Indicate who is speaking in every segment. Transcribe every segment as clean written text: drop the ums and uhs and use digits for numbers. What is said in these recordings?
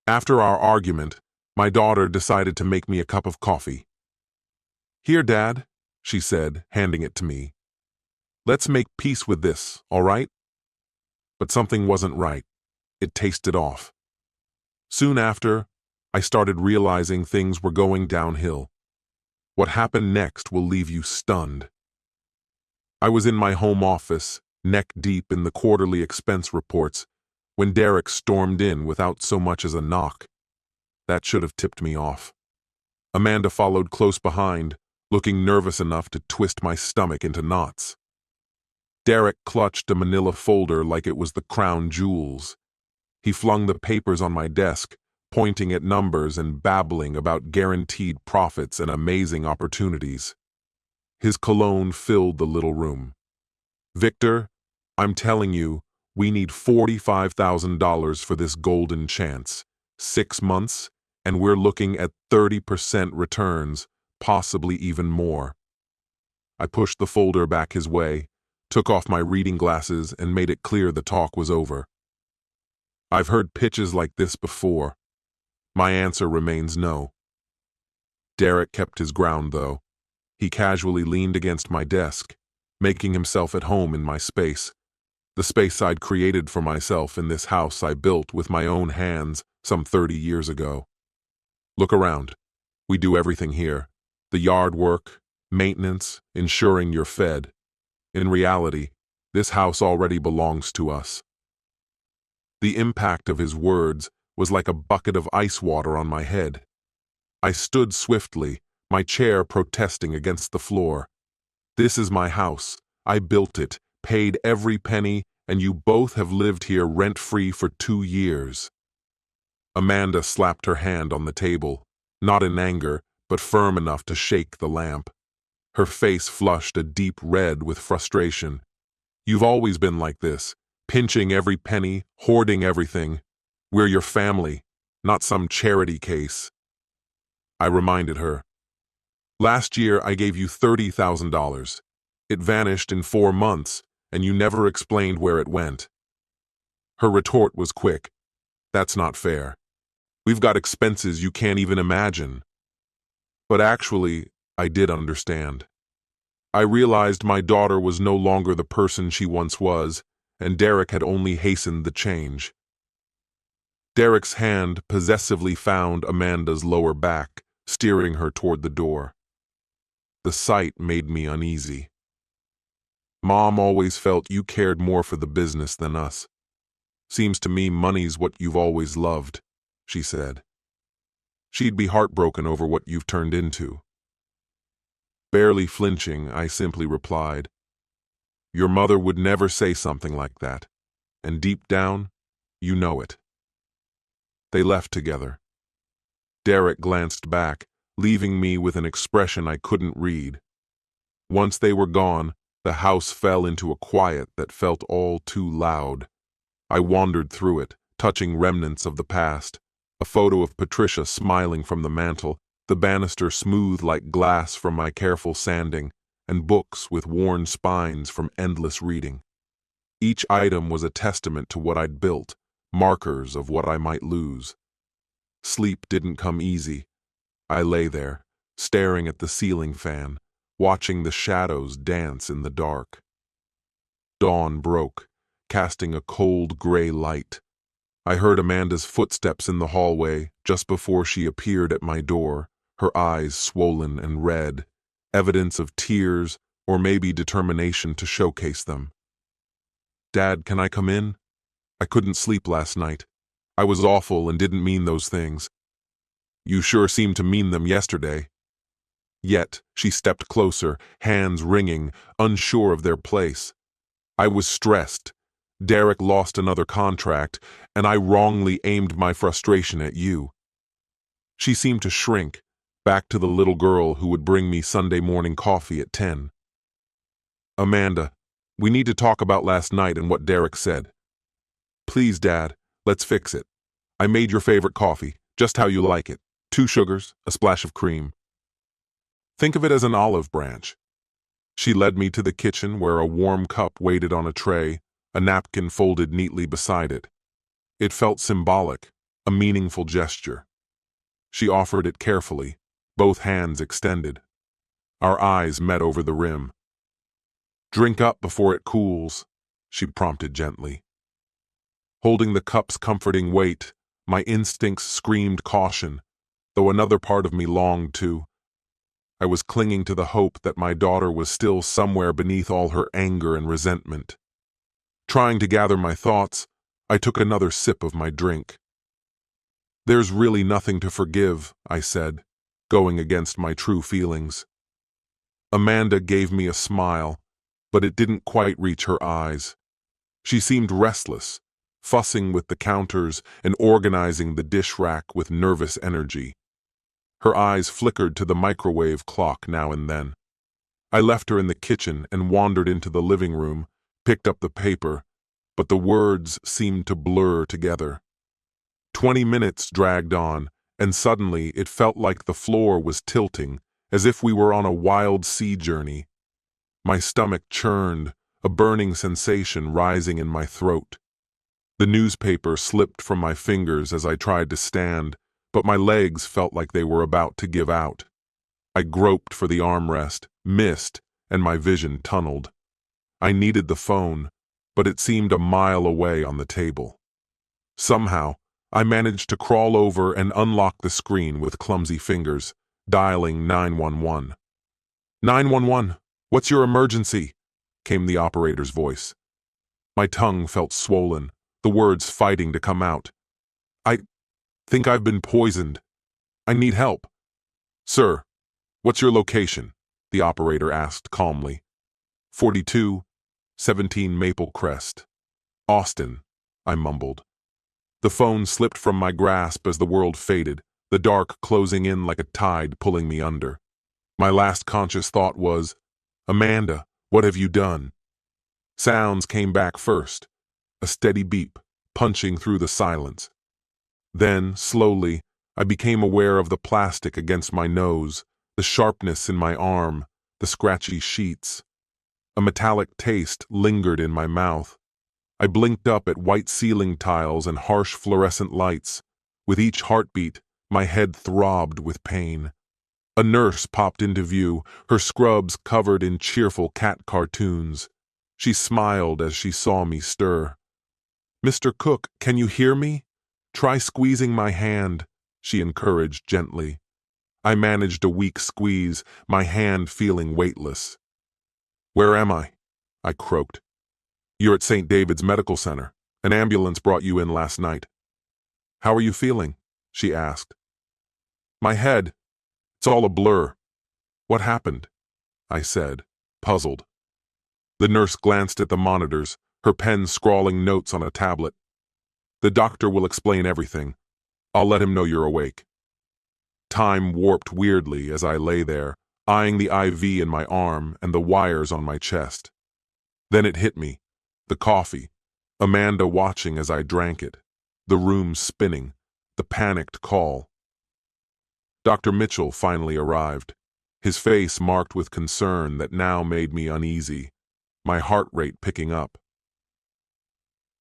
Speaker 1: After our argument, my daughter decided to make me a cup of coffee. "Here, Dad," she said, handing it to me. "Let's make peace with this, all right?" But something wasn't right. It tasted off. Soon after, I started realizing things were going downhill. What happened next will leave you stunned. I was in my home office, neck deep in the quarterly expense reports, when Derek stormed in without so much as a knock. That should have tipped me off. Amanda followed close behind, looking nervous enough to twist my stomach into knots. Derek clutched a manila folder like it was the crown jewels. He flung the papers on my desk, pointing at numbers and babbling about guaranteed profits and amazing opportunities. His cologne filled the little room. "Victor, I'm telling you, we need $45,000 for this golden chance. 6 months, and we're looking at 30% returns, possibly even more." I pushed the folder back his way, took off my reading glasses, and made it clear the talk was over. I've heard pitches like this before. My answer remains no. Derek kept his ground, though. He casually leaned against my desk, making himself at home in my space, the space I'd created for myself in this house I built with my own hands some 30 years ago. "Look around. We do everything here. The yard work, maintenance, ensuring you're fed. In reality, this house already belongs to us." The impact of his words was like a bucket of ice water on my head. I stood swiftly, my chair protesting against the floor. "This is my house. I built it, paid every penny, and you both have lived here rent-free for 2 years. Amanda slapped her hand on the table, not in anger, but firm enough to shake the lamp. Her face flushed a deep red with frustration. "You've always been like this, pinching every penny, hoarding everything. We're your family, not some charity case." I reminded her. "Last year I gave you $30,000. It vanished in 4 months, and you never explained where it went." Her retort was quick. "That's not fair. We've got expenses you can't even imagine." But actually, I did understand. I realized my daughter was no longer the person she once was, and Derek had only hastened the change. Derek's hand possessively found Amanda's lower back, steering her toward the door. The sight made me uneasy. "Mom always felt you cared more for the business than us. Seems to me money's what you've always loved," she said. "She'd be heartbroken over what you've turned into." Barely flinching, I simply replied, "Your mother would never say something like that, and deep down, you know it." They left together. Derek glanced back, leaving me with an expression I couldn't read. Once they were gone, the house fell into a quiet that felt all too loud. I wandered through it, touching remnants of the past. A photo of Patricia smiling from the mantel, the banister smooth like glass from my careful sanding, and books with worn spines from endless reading. Each item was a testament to what I'd built, markers of what I might lose. Sleep didn't come easy. I lay there, staring at the ceiling fan, watching the shadows dance in the dark. Dawn broke, casting a cold gray light. I heard Amanda's footsteps in the hallway just before she appeared at my door, her eyes swollen and red, evidence of tears or maybe determination to showcase them. "Dad, can I come in? I couldn't sleep last night. I was awful and didn't mean those things." "You sure seemed to mean them yesterday." Yet she stepped closer, hands wringing, unsure of their place. I was stressed. Derek lost another contract, and I wrongly aimed my frustration at you. She seemed to shrink, back to the little girl who would bring me Sunday morning coffee at 10. "Amanda, we need to talk about last night and what Derek said." "Please, Dad, let's fix it. I made your favorite coffee, just how you like it. 2 sugars, a splash of cream. Think of it as an olive branch." She led me to the kitchen where a warm cup waited on a tray, a napkin folded neatly beside it. It felt symbolic, a meaningful gesture. She offered it carefully, both hands extended. Our eyes met over the rim. "Drink up before it cools," she prompted gently. Holding the cup's comforting weight, my instincts screamed caution, though another part of me longed to. I was clinging to the hope that my daughter was still somewhere beneath all her anger and resentment. Trying to gather my thoughts, I took another sip of my drink. "There's really nothing to forgive," I said, going against my true feelings. Amanda gave me a smile, but it didn't quite reach her eyes. She seemed restless, fussing with the counters and organizing the dish rack with nervous energy. Her eyes flickered to the microwave clock now and then. I left her in the kitchen and wandered into the living room, picked up the paper, but the words seemed to blur together. 20 minutes dragged on, and suddenly it felt like the floor was tilting, as if we were on a wild sea journey. My stomach churned, a burning sensation rising in my throat. The newspaper slipped from my fingers as I tried to stand, but my legs felt like they were about to give out. I groped for the armrest, missed, and my vision tunneled. I needed the phone, but it seemed a mile away on the table. Somehow, I managed to crawl over and unlock the screen with clumsy fingers, dialing 911. "911, what's your emergency?" came the operator's voice. My tongue felt swollen, the words fighting to come out. "I think I've been poisoned. I need help." "Sir, what's your location?" the operator asked calmly. 4217 Maple Crest. "Austin," I mumbled. The phone slipped from my grasp as the world faded, the dark closing in like a tide pulling me under. My last conscious thought was, "Amanda, what have you done?" Sounds came back first, a steady beep, punching through the silence. Then, slowly, I became aware of the plastic against my nose, the sharpness in my arm, the scratchy sheets. A metallic taste lingered in my mouth. I blinked up at white ceiling tiles and harsh fluorescent lights. With each heartbeat, my head throbbed with pain. A nurse popped into view, her scrubs covered in cheerful cat cartoons. She smiled as she saw me stir. "Mr. Cook, can you hear me? Try squeezing my hand," she encouraged gently. I managed a weak squeeze, my hand feeling weightless. "Where am I?" I croaked. "You're at St. David's Medical Center. An ambulance brought you in last night." "How are you feeling?" she asked. "My head. It's all a blur." "What happened?" I said, puzzled. The nurse glanced at the monitors, her pen scrawling notes on a tablet. "The doctor will explain everything. I'll let him know you're awake." Time warped weirdly as I lay there, eyeing the IV in my arm and the wires on my chest. Then it hit me. The coffee, Amanda watching as I drank it, the room spinning, the panicked call. Dr. Mitchell finally arrived, his face marked with concern that now made me uneasy, my heart rate picking up.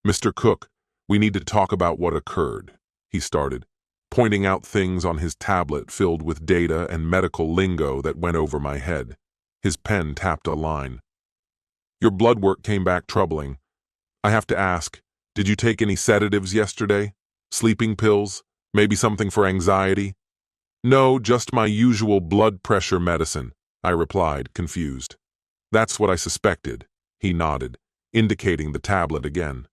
Speaker 1: "Mr. Cook, we need to talk about what occurred," he started, pointing out things on his tablet filled with data and medical lingo that went over my head. His pen tapped a line. "Your blood work came back troubling. I have to ask, did you take any sedatives yesterday? Sleeping pills? Maybe something for anxiety?" "No, just my usual blood pressure medicine," I replied, confused. "That's what I suspected," he nodded, indicating the tablet again.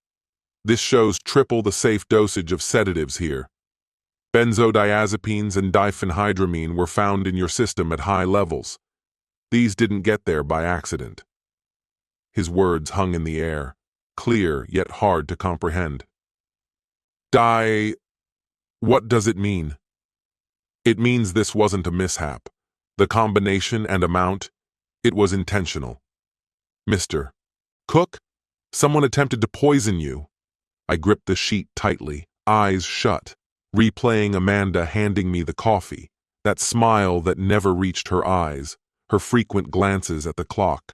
Speaker 1: "This shows triple the safe dosage of sedatives here. Benzodiazepines and diphenhydramine were found in your system at high levels. These didn't get there by accident." His words hung in the air, clear yet hard to comprehend. What does it mean?" "It means this wasn't a mishap. The combination and amount, it was intentional." "Mr. Cook, someone attempted to poison you." I gripped the sheet tightly, eyes shut, replaying Amanda handing me the coffee, that smile that never reached her eyes, her frequent glances at the clock.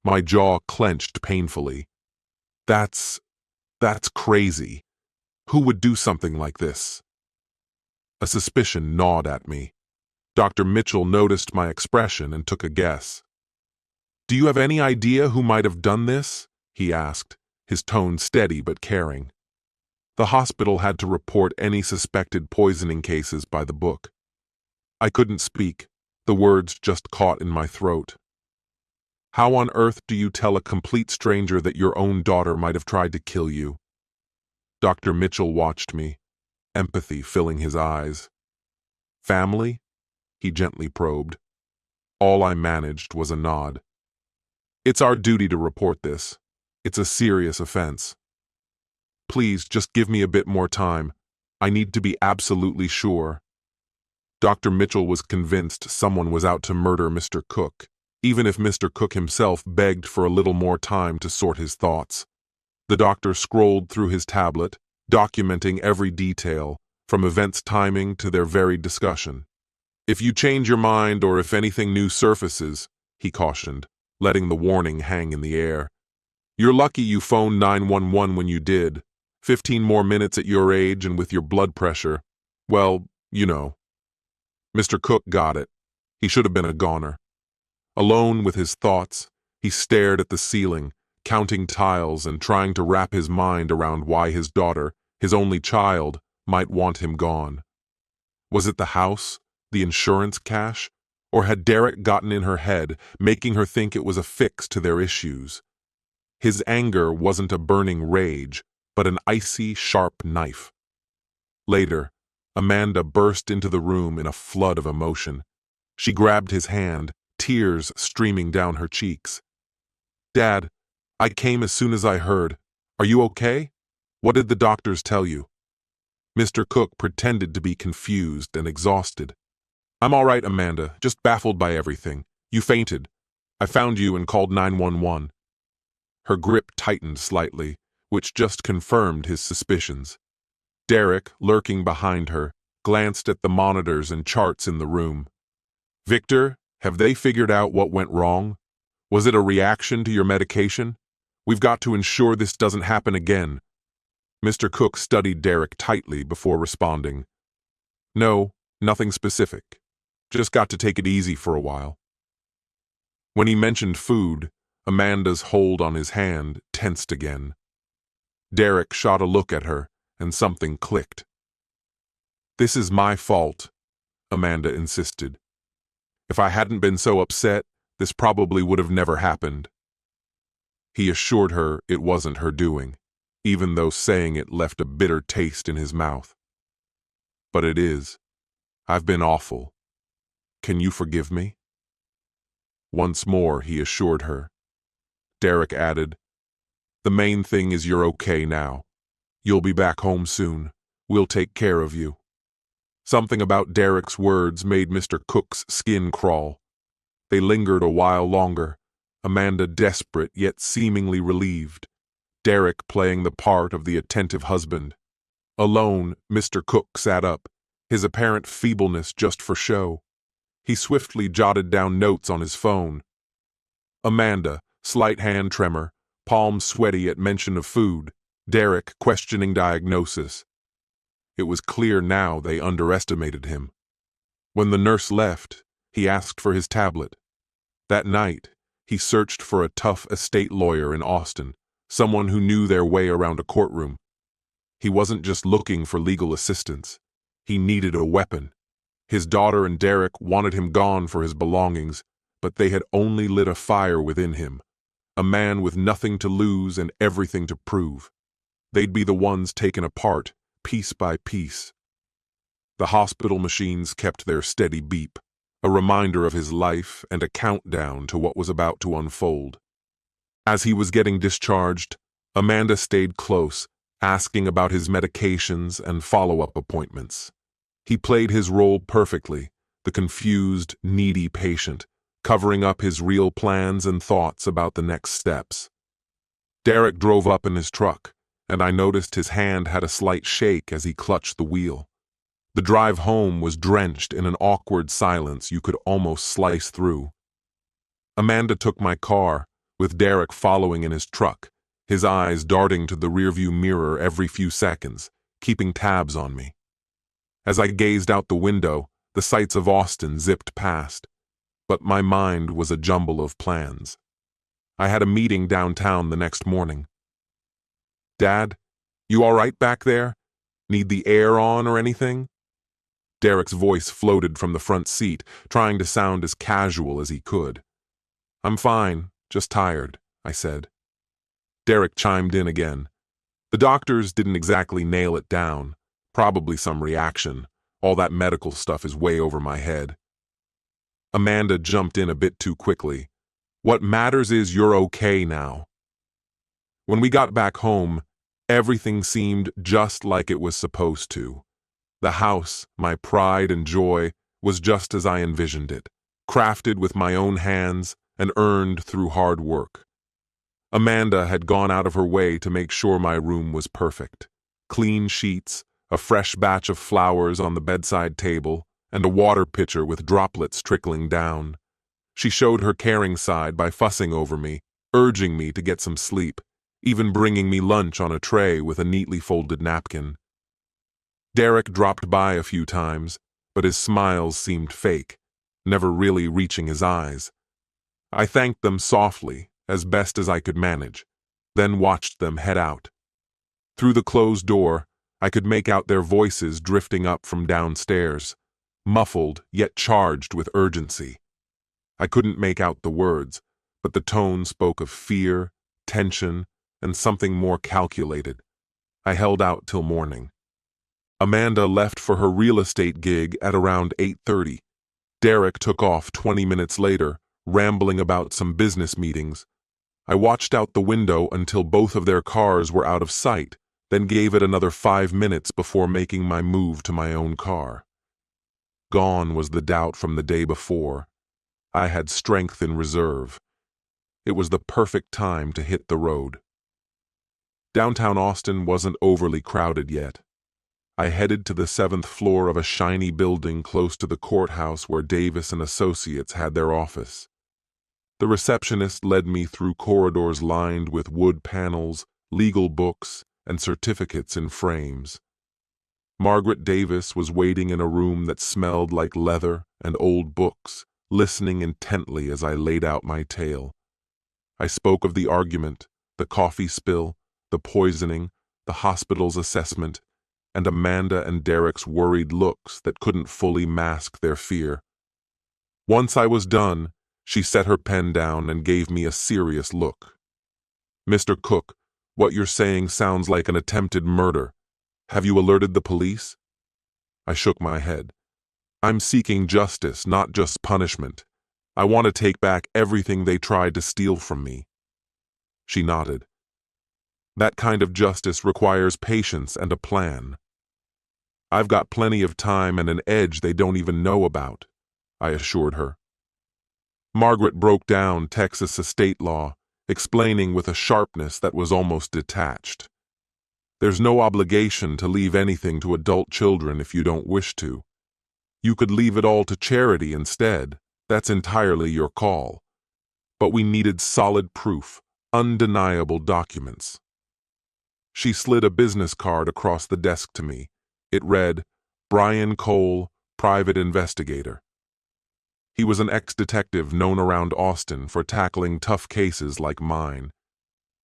Speaker 1: My jaw clenched painfully. That's crazy. Who would do something like this?" A suspicion gnawed at me. Dr. Mitchell noticed my expression and took a guess. "Do you have any idea who might have done this?" he asked, his tone steady but caring. The hospital had to report any suspected poisoning cases by the book. I couldn't speak. The words just caught in my throat. "How on earth do you tell a complete stranger that your own daughter might have tried to kill you?" Dr. Mitchell watched me, empathy filling his eyes. "Family?" he gently probed. All I managed was a nod. "It's our duty to report this. It's a serious offense. Please just give me a bit more time. I need to be absolutely sure." Dr. Mitchell was convinced someone was out to murder Mr. Cook, even if Mr. Cook himself begged for a little more time to sort his thoughts. The doctor scrolled through his tablet, documenting every detail, from events timing to their very discussion. "If you change your mind or if anything new surfaces," he cautioned, letting the warning hang in the air. "You're lucky you phoned 911 when you did. 15 more minutes at your age and with your blood pressure. Well, you know." Mr. Cook got it. He should have been a goner. Alone with his thoughts, he stared at the ceiling, counting tiles and trying to wrap his mind around why his daughter, his only child, might want him gone. Was it the house, the insurance cash, or had Derek gotten in her head, making her think it was a fix to their issues? His anger wasn't a burning rage, but an icy, sharp knife. Later, Amanda burst into the room in a flood of emotion. She grabbed his hand, tears streaming down her cheeks. "Dad, I came as soon as I heard. Are you okay? What did the doctors tell you?" Mr. Cook pretended to be confused and exhausted. "I'm all right, Amanda, just baffled by everything. You fainted. I found you and called 911. Her grip tightened slightly, which just confirmed his suspicions. Derek, lurking behind her, glanced at the monitors and charts in the room. "Victor, have they figured out what went wrong? Was it a reaction to your medication? We've got to ensure this doesn't happen again." Mr. Cook studied Derek tightly before responding. "No, nothing specific. Just got to take it easy for a while." When he mentioned food, Amanda's hold on his hand tensed again. Derek shot a look at her, and something clicked. "This is my fault," Amanda insisted. "If I hadn't been so upset, this probably would have never happened." He assured her it wasn't her doing, even though saying it left a bitter taste in his mouth. "But it is. I've been awful. Can you forgive me?" Once more he assured her. Derek added, "The main thing is you're okay now. You'll be back home soon. We'll take care of you." Something about Derek's words made Mr. Cook's skin crawl. They lingered a while longer, Amanda desperate yet seemingly relieved, Derek playing the part of the attentive husband. Alone, Mr. Cook sat up, his apparent feebleness just for show. He swiftly jotted down notes on his phone. Amanda, slight hand tremor, palms sweaty at mention of food, Derek questioning diagnosis. It was clear now they underestimated him. When the nurse left, he asked for his tablet. That night, he searched for a tough estate lawyer in Austin, someone who knew their way around a courtroom. He wasn't just looking for legal assistance. He needed a weapon. His daughter and Derek wanted him gone for his belongings, but they had only lit a fire within him, a man with nothing to lose and everything to prove. They'd be the ones taken apart, piece by piece. The hospital machines kept their steady beep, a reminder of his life and a countdown to what was about to unfold. As he was getting discharged, Amanda stayed close, asking about his medications and follow-up appointments. He played his role perfectly, the confused, needy patient, covering up his real plans and thoughts about the next steps. Derek drove up in his truck, and I noticed his hand had a slight shake as he clutched the wheel. The drive home was drenched in an awkward silence you could almost slice through. Amanda took my car, with Derek following in his truck, his eyes darting to the rearview mirror every few seconds, keeping tabs on me. As I gazed out the window, the sights of Austin zipped past, but my mind was a jumble of plans. I had a meeting downtown the next morning. "Dad, you all right back there? Need the air on or anything?" Derek's voice floated from the front seat, trying to sound as casual as he could. "I'm fine, just tired," I said. Derek chimed in again. "The doctors didn't exactly nail it down. Probably some reaction. All that medical stuff is way over my head." Amanda jumped in a bit too quickly. "What matters is you're okay now." When we got back home, everything seemed just like it was supposed to. The house, my pride and joy, was just as I envisioned it, crafted with my own hands and earned through hard work. Amanda had gone out of her way to make sure my room was perfect. Clean sheets, a fresh batch of flowers on the bedside table, and a water pitcher with droplets trickling down. She showed her caring side by fussing over me, urging me to get some sleep, even bringing me lunch on a tray with a neatly folded napkin. Derek dropped by a few times, but his smiles seemed fake, never really reaching his eyes. I thanked them softly, as best as I could manage, then watched them head out. Through the closed door, I could make out their voices drifting up from downstairs, muffled yet charged with urgency. I couldn't make out the words, but the tone spoke of fear, tension, and something more calculated. I held out till morning. Amanda left for her real estate gig at around 8:30. Derek took off 20 minutes later, rambling about some business meetings. I watched out the window until both of their cars were out of sight, then gave it another 5 minutes before making my move to my own car. Gone was the doubt from the day before. I had strength in reserve. It was the perfect time to hit the road. Downtown Austin wasn't overly crowded yet. I headed to the 7th floor of a shiny building close to the courthouse where Davis and Associates had their office. The receptionist led me through corridors lined with wood panels, legal books, and certificates in frames. Margaret Davis was waiting in a room that smelled like leather and old books, listening intently as I laid out my tale. I spoke of the argument, the coffee spill, the poisoning, the hospital's assessment, and Amanda and Derek's worried looks that couldn't fully mask their fear. Once I was done, she set her pen down and gave me a serious look. "Mr. Cook, what you're saying sounds like an attempted murder. Have you alerted the police?" I shook my head. "I'm seeking justice, not just punishment. I want to take back everything they tried to steal from me." She nodded. "That kind of justice requires patience and a plan." "I've got plenty of time and an edge they don't even know about," I assured her. Margaret broke down Texas estate law, explaining with a sharpness that was almost detached. "There's no obligation to leave anything to adult children if you don't wish to. You could leave it all to charity instead. That's entirely your call. But we needed solid proof, undeniable documents." She slid a business card across the desk to me. It read, "Brian Cole, Private Investigator." He was an ex-detective known around Austin for tackling tough cases like mine.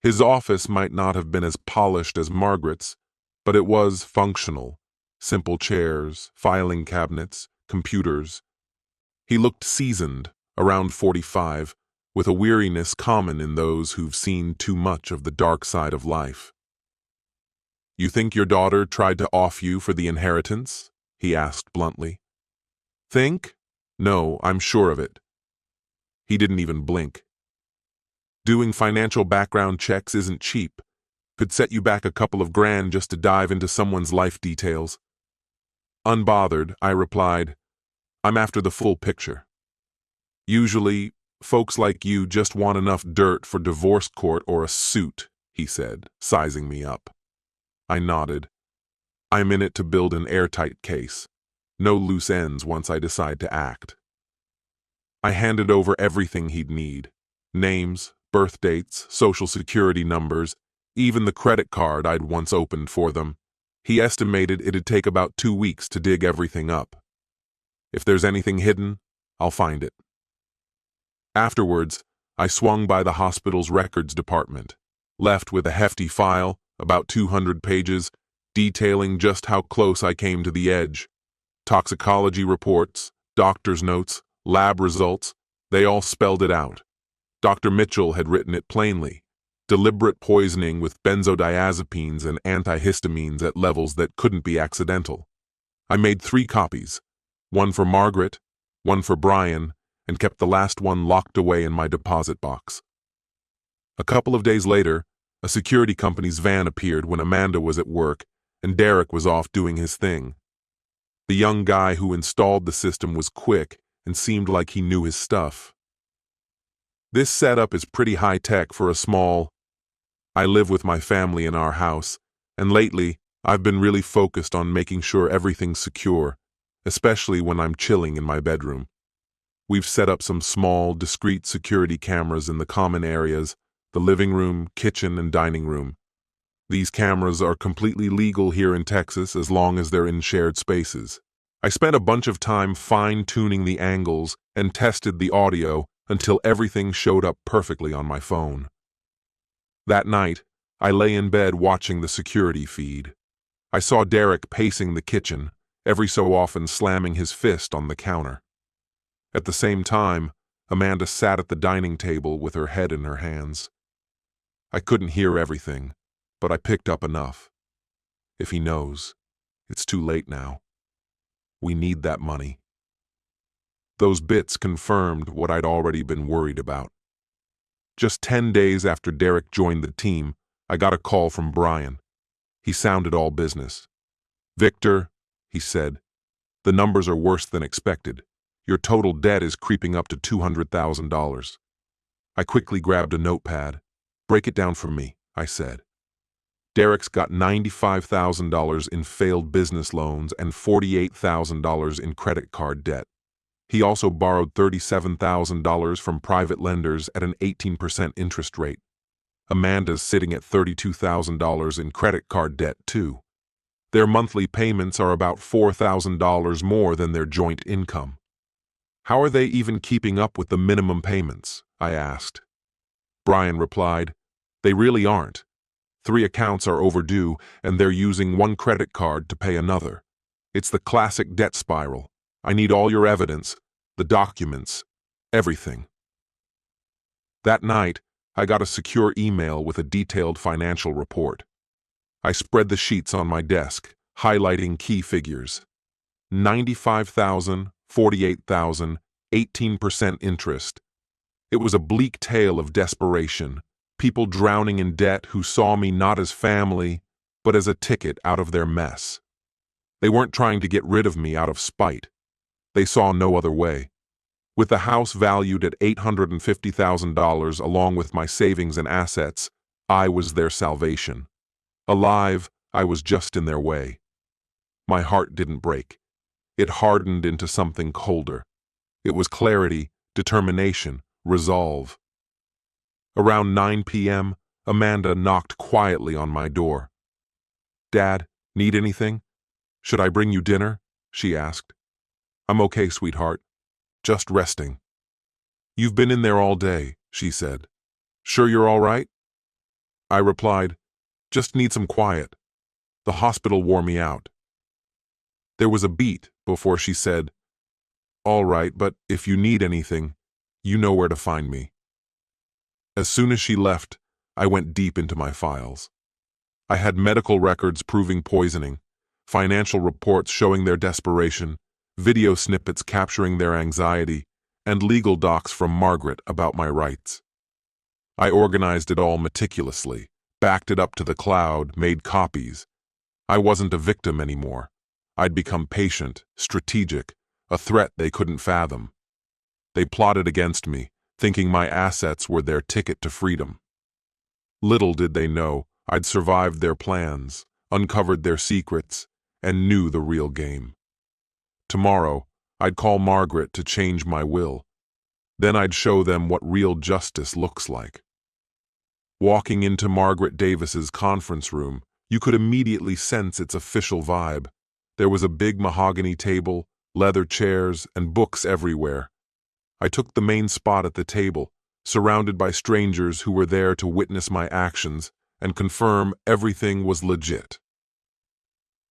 Speaker 1: His office might not have been as polished as Margaret's, but it was functional. Simple chairs, filing cabinets, computers. He looked seasoned, around 45, with a weariness common in those who've seen too much of the dark side of life. "You think your daughter tried to off you for the inheritance?" he asked bluntly. "Think? No, I'm sure of it." He didn't even blink. "Doing financial background checks isn't cheap. Could set you back a couple of grand just to dive into someone's life details." Unbothered, I replied, "I'm after the full picture. Usually, folks like you just want enough dirt for divorce court or a suit," he said, sizing me up. I nodded. "I'm in it to build an airtight case. No loose ends once I decide to act." I handed over everything he'd need. Names, birth dates, social security numbers, even the credit card I'd once opened for them. He estimated it'd take about 2 weeks to dig everything up. If there's anything hidden, I'll find it. Afterwards, I swung by the hospital's records department, left with a hefty file, about 200 pages, detailing just how close I came to the edge. Toxicology reports, doctor's notes, lab results, they all spelled it out. Dr. Mitchell had written it plainly. Deliberate poisoning with benzodiazepines and antihistamines at levels that couldn't be accidental. I made 3 copies, one for Margaret, one for Brian, and kept the last one locked away in my deposit box. A couple of days later, a security company's van appeared when Amanda was at work and Derek was off doing his thing. The young guy who installed the system was quick and seemed like he knew his stuff. This setup is pretty high-tech for a small... I live with my family in our house, and lately I've been really focused on making sure everything's secure, especially when I'm chilling in my bedroom. We've set up some small, discreet security cameras in the common areas, the living room, kitchen, and dining room. These cameras are completely legal here in Texas as long as they're in shared spaces. I spent a bunch of time fine-tuning the angles and tested the audio until everything showed up perfectly on my phone. That night, I lay in bed watching the security feed. I saw Derek pacing the kitchen, every so often slamming his fist on the counter. At the same time, Amanda sat at the dining table with her head in her hands. I couldn't hear everything, but I picked up enough. If he knows, it's too late now. We need that money. Those bits confirmed what I'd already been worried about. Just 10 days after Derek joined the team, I got a call from Brian. He sounded all business. "Victor," he said, "the numbers are worse than expected. Your total debt is creeping up to $200,000. I quickly grabbed a notepad. "Break it down for me," I said. "Derek's got $95,000 in failed business loans and $48,000 in credit card debt. He also borrowed $37,000 from private lenders at an 18% interest rate. Amanda's sitting at $32,000 in credit card debt, too. Their monthly payments are about $4,000 more than their joint income." "How are they even keeping up with the minimum payments?" I asked. Brian replied, "They really aren't. 3 accounts are overdue, and they're using one credit card to pay another. It's the classic debt spiral. I need all your evidence, the documents, everything." That night, I got a secure email with a detailed financial report. I spread the sheets on my desk, highlighting key figures. 95,000, 48,000, 18% interest. It was a bleak tale of desperation, people drowning in debt who saw me not as family, but as a ticket out of their mess. They weren't trying to get rid of me out of spite. They saw no other way. With the house valued at $850,000 along with my savings and assets, I was their salvation. Alive, I was just in their way. My heart didn't break. It hardened into something colder. It was clarity, determination, resolve. Around 9 p.m., Amanda knocked quietly on my door. "Dad, need anything? Should I bring you dinner?" she asked. "I'm okay, sweetheart. Just resting." "You've been in there all day," she said. "Sure you're all right?" I replied, "Just need some quiet. The hospital wore me out." There was a beat before she said, "All right, but if you need anything, you know where to find me." As soon as she left, I went deep into my files. I had medical records proving poisoning, financial reports showing their desperation, video snippets capturing their anxiety, and legal docs from Margaret about my rights. I organized it all meticulously, backed it up to the cloud, made copies. I wasn't a victim anymore. I'd become patient, strategic, a threat they couldn't fathom. They plotted against me, thinking my assets were their ticket to freedom. Little did they know I'd survived their plans, uncovered their secrets, and knew the real game. Tomorrow, I'd call Margaret to change my will. Then I'd show them what real justice looks like. Walking into Margaret Davis's conference room, You could immediately sense its official vibe. There was a big mahogany table, leather chairs, and books everywhere. I took the main spot at the table, surrounded by strangers who were there to witness my actions and confirm everything was legit.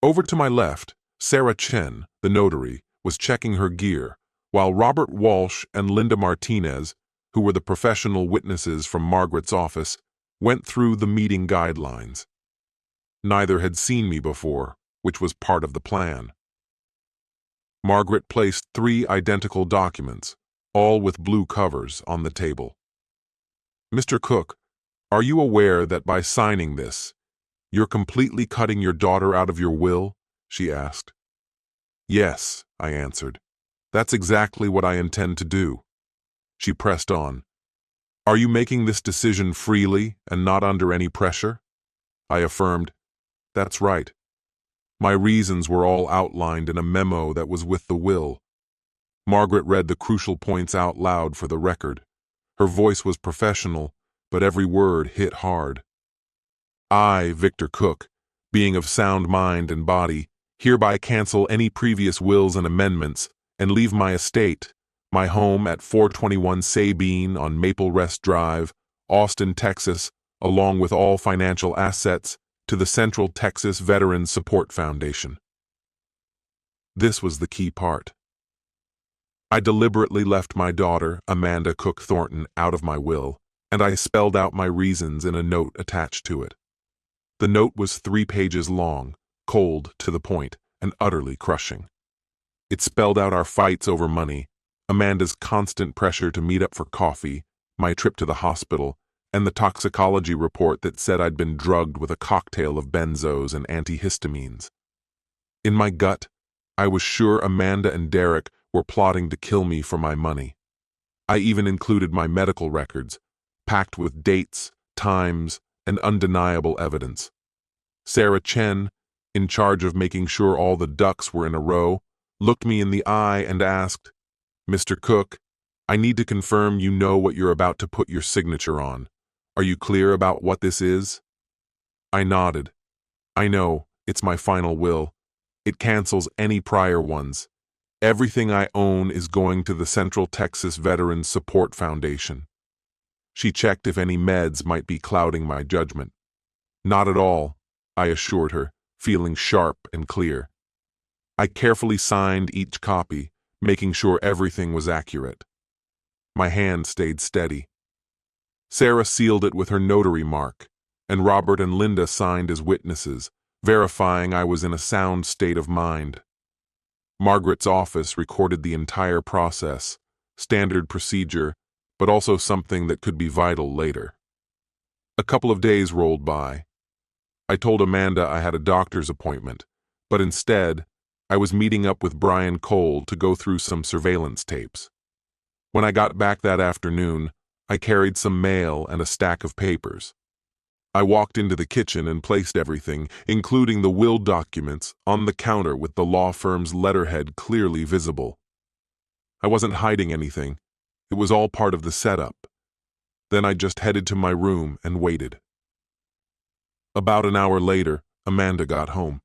Speaker 1: Over to my left, Sarah Chen, the notary, was checking her gear, while Robert Walsh and Linda Martinez, who were the professional witnesses from Margaret's office, went through the meeting guidelines. Neither had seen me before, which was part of the plan. Margaret placed 3 identical documents, all with blue covers, on the table. "Mr. Cook, are you aware that by signing this, you're completely cutting your daughter out of your will?" she asked. "Yes," I answered. "That's exactly what I intend to do." She pressed on. "Are you making this decision freely and not under any pressure?" I affirmed, "That's right. My reasons were all outlined in a memo that was with the will." Margaret read the crucial points out loud for the record. Her voice was professional, but every word hit hard. "I, Victor Cook, being of sound mind and body, hereby cancel any previous wills and amendments and leave my estate, my home at 421 Sabine on Maple Rest Drive, Austin, Texas, along with all financial assets, to the Central Texas Veterans Support Foundation." This was the key part. I deliberately left my daughter, Amanda Cook Thornton, out of my will, and I spelled out my reasons in a note attached to it. The note was 3 pages long, cold, to the point, and utterly crushing. It spelled out our fights over money, Amanda's constant pressure to meet up for coffee, my trip to the hospital, and the toxicology report that said I'd been drugged with a cocktail of benzos and antihistamines. In my gut, I was sure Amanda and Derek were plotting to kill me for my money. I even included my medical records, packed with dates, times, and undeniable evidence. Sarah Chen, in charge of making sure all the ducks were in a row, looked me in the eye and asked, "Mr. Cook, I need to confirm you know what you're about to put your signature on. Are you clear about what this is?" I nodded. "I know, it's my final will. It cancels any prior ones. Everything I own is going to the Central Texas Veterans Support Foundation." She checked if any meds might be clouding my judgment. "Not at all," I assured her, feeling sharp and clear. I carefully signed each copy, making sure everything was accurate. My hand stayed steady. Sarah sealed it with her notary mark, and Robert and Linda signed as witnesses, verifying I was in a sound state of mind. Margaret's office recorded the entire process, standard procedure, but also something that could be vital later. A couple of days rolled by. I told Amanda I had a doctor's appointment, but instead, I was meeting up with Brian Cole to go through some surveillance tapes. When I got back that afternoon, I carried some mail and a stack of papers. I walked into the kitchen and placed everything, including the will documents, on the counter with the law firm's letterhead clearly visible. I wasn't hiding anything. It was all part of the setup. Then I just headed to my room and waited. About an hour later, Amanda got home.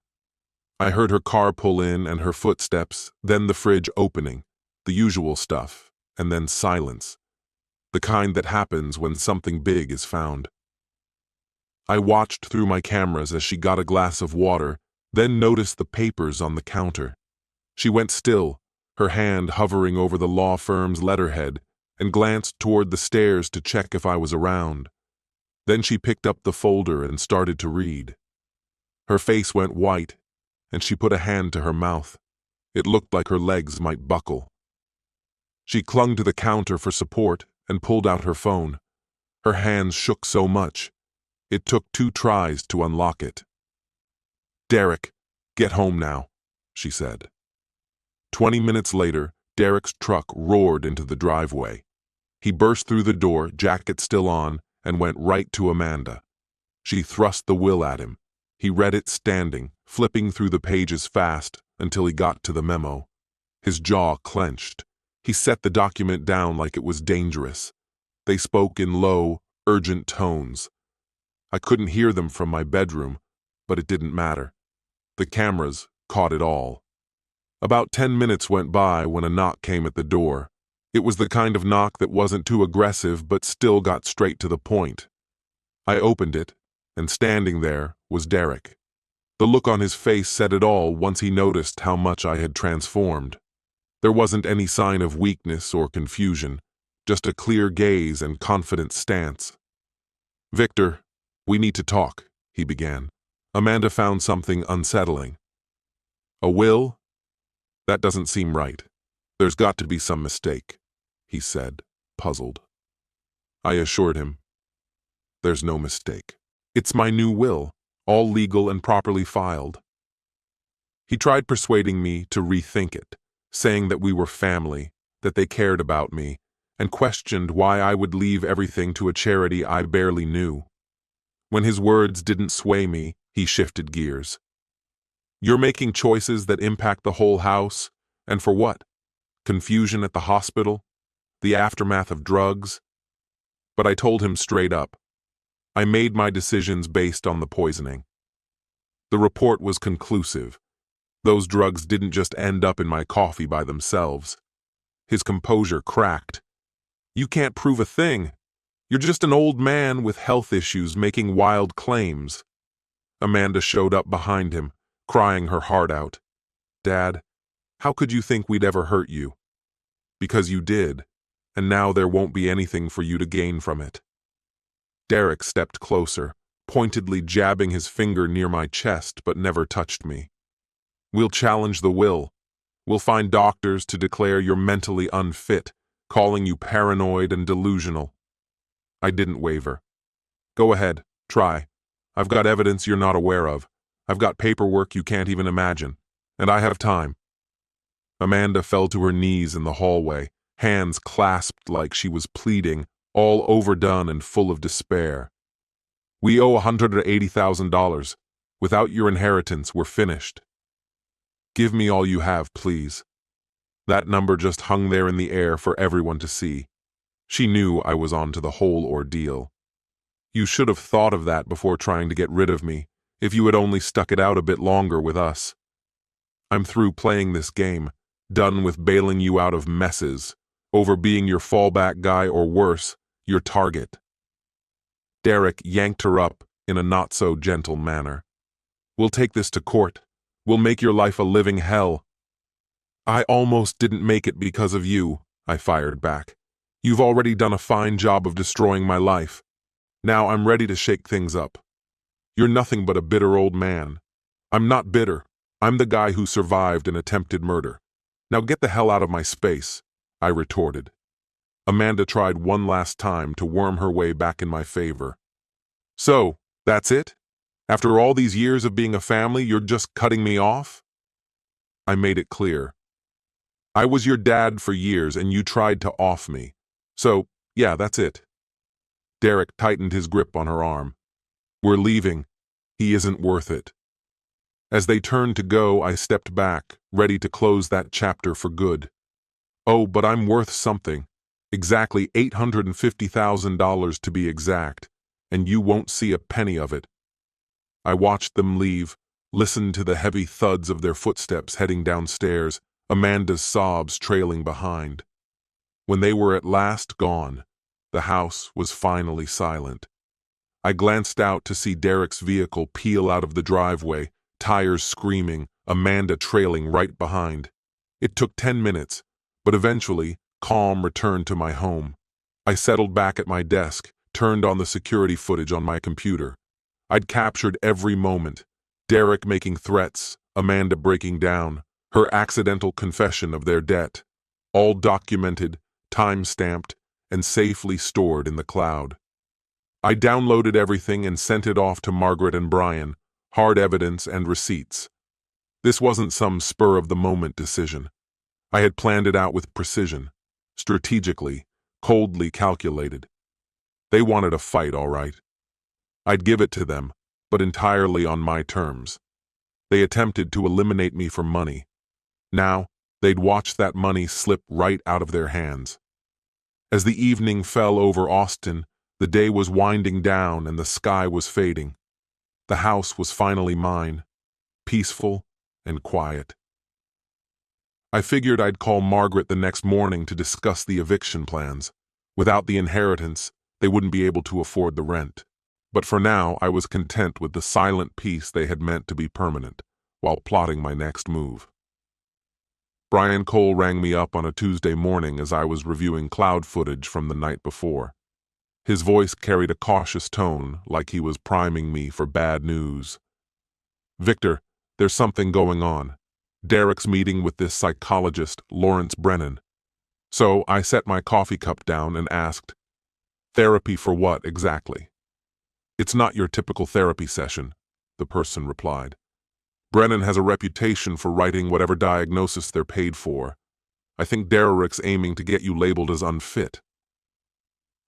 Speaker 1: I heard her car pull in and her footsteps, then the fridge opening, the usual stuff, and then silence. The kind that happens when something big is found. I watched through my cameras as she got a glass of water, then noticed the papers on the counter. She went still, her hand hovering over the law firm's letterhead, and glanced toward the stairs to check if I was around. Then she picked up the folder and started to read. Her face went white, and she put a hand to her mouth. It looked like her legs might buckle. She clung to the counter for support and pulled out her phone. Her hands shook so much. It took 2 tries to unlock it. "Derek, get home now," she said. 20 minutes later, Derek's truck roared into the driveway. He burst through the door, jacket still on, and went right to Amanda. She thrust the will at him. He read it standing, flipping through the pages fast until he got to the memo. His jaw clenched. He set the document down like it was dangerous. They spoke in low, urgent tones. I couldn't hear them from my bedroom, but it didn't matter. The cameras caught it all. About 10 minutes went by when a knock came at the door. It was the kind of knock that wasn't too aggressive but still got straight to the point. I opened it, and standing there was Derek. The look on his face said it all once he noticed how much I had transformed. There wasn't any sign of weakness or confusion, just a clear gaze and confident stance. "Victor, we need to talk," he began. "Amanda found something unsettling." "A will? That doesn't seem right. There's got to be some mistake," he said, puzzled. I assured him, "There's no mistake. It's my new will, all legal and properly filed." He tried persuading me to rethink it, saying that we were family, that they cared about me, and questioned why I would leave everything to a charity I barely knew. When his words didn't sway me, he shifted gears. "You're making choices that impact the whole house, and for what? Confusion at the hospital? The aftermath of drugs?" But I told him straight up. I made my decisions based on the poisoning. The report was conclusive. Those drugs didn't just end up in my coffee by themselves. His composure cracked. "You can't prove a thing. You're just an old man with health issues making wild claims." Amanda showed up behind him, crying her heart out. "Dad, how could you think we'd ever hurt you? Because you did, and now there won't be anything for you to gain from it." Derek stepped closer, pointedly jabbing his finger near my chest but never touched me. "We'll challenge the will. We'll find doctors to declare you're mentally unfit, calling you paranoid and delusional." I didn't waver. "Go ahead, try. I've got evidence you're not aware of. I've got paperwork you can't even imagine. And I have time." Amanda fell to her knees in the hallway, hands clasped like she was pleading, all overdone and full of despair. "We owe $180,000. Without your inheritance, we're finished. Give me all you have, please." That number just hung there in the air for everyone to see. She knew I was on to the whole ordeal. "You should have thought of that before trying to get rid of me, if you had only stuck it out a bit longer with us. I'm through playing this game, done with bailing you out of messes, over being your fallback guy or worse, your target." Derek yanked her up in a not-so-gentle manner. "We'll take this to court. We'll make your life a living hell." "I almost didn't make it because of you," I fired back. "You've already done a fine job of destroying my life. Now I'm ready to shake things up. You're nothing but a bitter old man." "I'm not bitter. I'm the guy who survived an attempted murder. Now get the hell out of my space," I retorted. Amanda tried one last time to worm her way back in my favor. "So, that's it? After all these years of being a family, you're just cutting me off?" I made it clear. "I was your dad for years and you tried to off me. So, yeah, that's it." Derek tightened his grip on her arm. "We're leaving. He isn't worth it." As they turned to go, I stepped back, ready to close that chapter for good. "Oh, but I'm worth something. Exactly $850,000 to be exact, and you won't see a penny of it." I watched them leave, listened to the heavy thuds of their footsteps heading downstairs, Amanda's sobs trailing behind. When they were at last gone, the house was finally silent. I glanced out to see Derek's vehicle peel out of the driveway, tires screaming, Amanda trailing right behind. It took 10 minutes, but eventually, calm returned to my home. I settled back at my desk, turned on the security footage on my computer. I'd captured every moment. Derek making threats, Amanda breaking down, her accidental confession of their debt. All documented, time-stamped, and safely stored in the cloud. I downloaded everything and sent it off to Margaret and Brian, hard evidence and receipts. This wasn't some spur-of-the-moment decision. I had planned it out with precision, strategically, coldly calculated. They wanted a fight, all right. I'd give it to them, but entirely on my terms. They attempted to eliminate me for money. Now, they'd watch that money slip right out of their hands. As the evening fell over Austin, the day was winding down and the sky was fading. The house was finally mine, peaceful and quiet. I figured I'd call Margaret the next morning to discuss the eviction plans. Without the inheritance, they wouldn't be able to afford the rent. But for now, I was content with the silent peace they had meant to be permanent, while plotting my next move. Brian Cole rang me up on a Tuesday morning as I was reviewing cloud footage from the night before. His voice carried a cautious tone, like he was priming me for bad news. "Victor, there's something going on. Derek's meeting with this psychologist, Lawrence Brennan." So I set my coffee cup down and asked, "Therapy for what exactly?" "It's not your typical therapy session," the person replied. "Brennan has a reputation for writing whatever diagnosis they're paid for. I think Derek's aiming to get you labeled as unfit."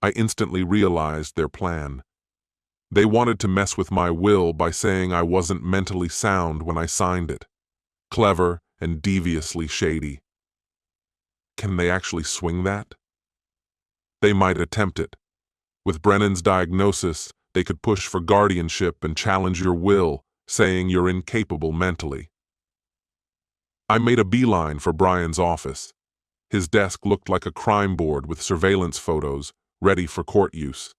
Speaker 1: I instantly realized their plan. They wanted to mess with my will by saying I wasn't mentally sound when I signed it. Clever and deviously shady. Can they actually swing that? They might attempt it. With Brennan's diagnosis, they could push for guardianship and challenge your will, saying you're incapable mentally. I made a beeline for Brian's office. His desk looked like a crime board with surveillance photos, ready for court use.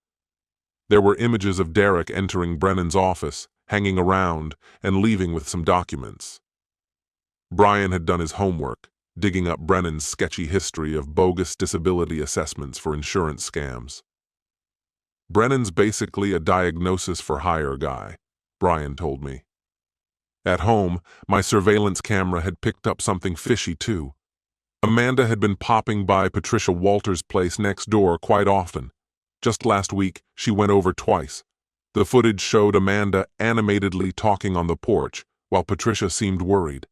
Speaker 1: There were images of Derek entering Brennan's office, hanging around, and leaving with some documents. Brian had done his homework, digging up Brennan's sketchy history of bogus disability assessments for insurance scams. "Brennan's basically a diagnosis for hire guy," Brian told me. At home, my surveillance camera had picked up something fishy too. Amanda had been popping by Patricia Walters' place next door quite often. Just last week, she went over twice. The footage showed Amanda animatedly talking on the porch, while Patricia seemed worried.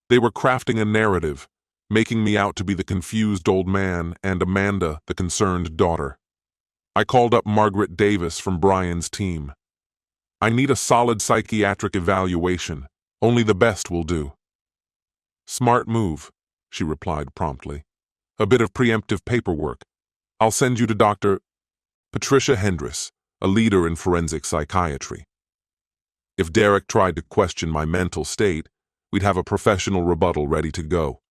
Speaker 1: They were crafting a narrative, making me out to be the confused old man and Amanda the concerned daughter. I called up Margaret Davis from Brian's team. "I need a solid psychiatric evaluation. Only the best will do." "Smart move," she replied promptly. "A bit of preemptive paperwork. I'll send you to Dr. Patricia Hendris, a leader in forensic psychiatry. If Derek tried to question my mental state, we'd have a professional rebuttal ready to go."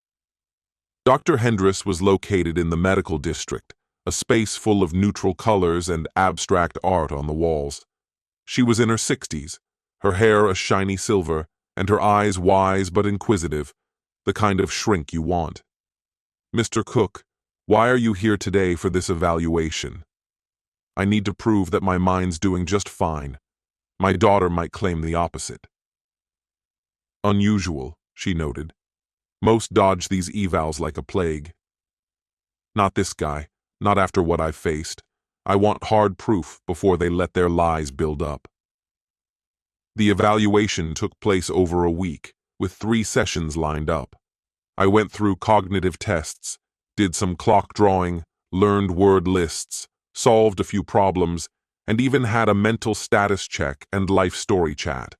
Speaker 1: Dr. Hendris was located in the medical district, a space full of neutral colors and abstract art on the walls. She was in her 60s, her hair a shiny silver, and her eyes wise but inquisitive, the kind of shrink you want. "Mr. Cook, why are you here today for this evaluation?" "I need to prove that my mind's doing just fine. My daughter might claim the opposite." "Unusual," she noted. "Most dodge these evals like a plague." "Not this guy, not after what I've faced. I want hard proof before they let their lies build up." The evaluation took place over a week, with 3 sessions lined up. I went through cognitive tests, did some clock drawing, learned word lists, solved a few problems, and even had a mental status check and life story chat.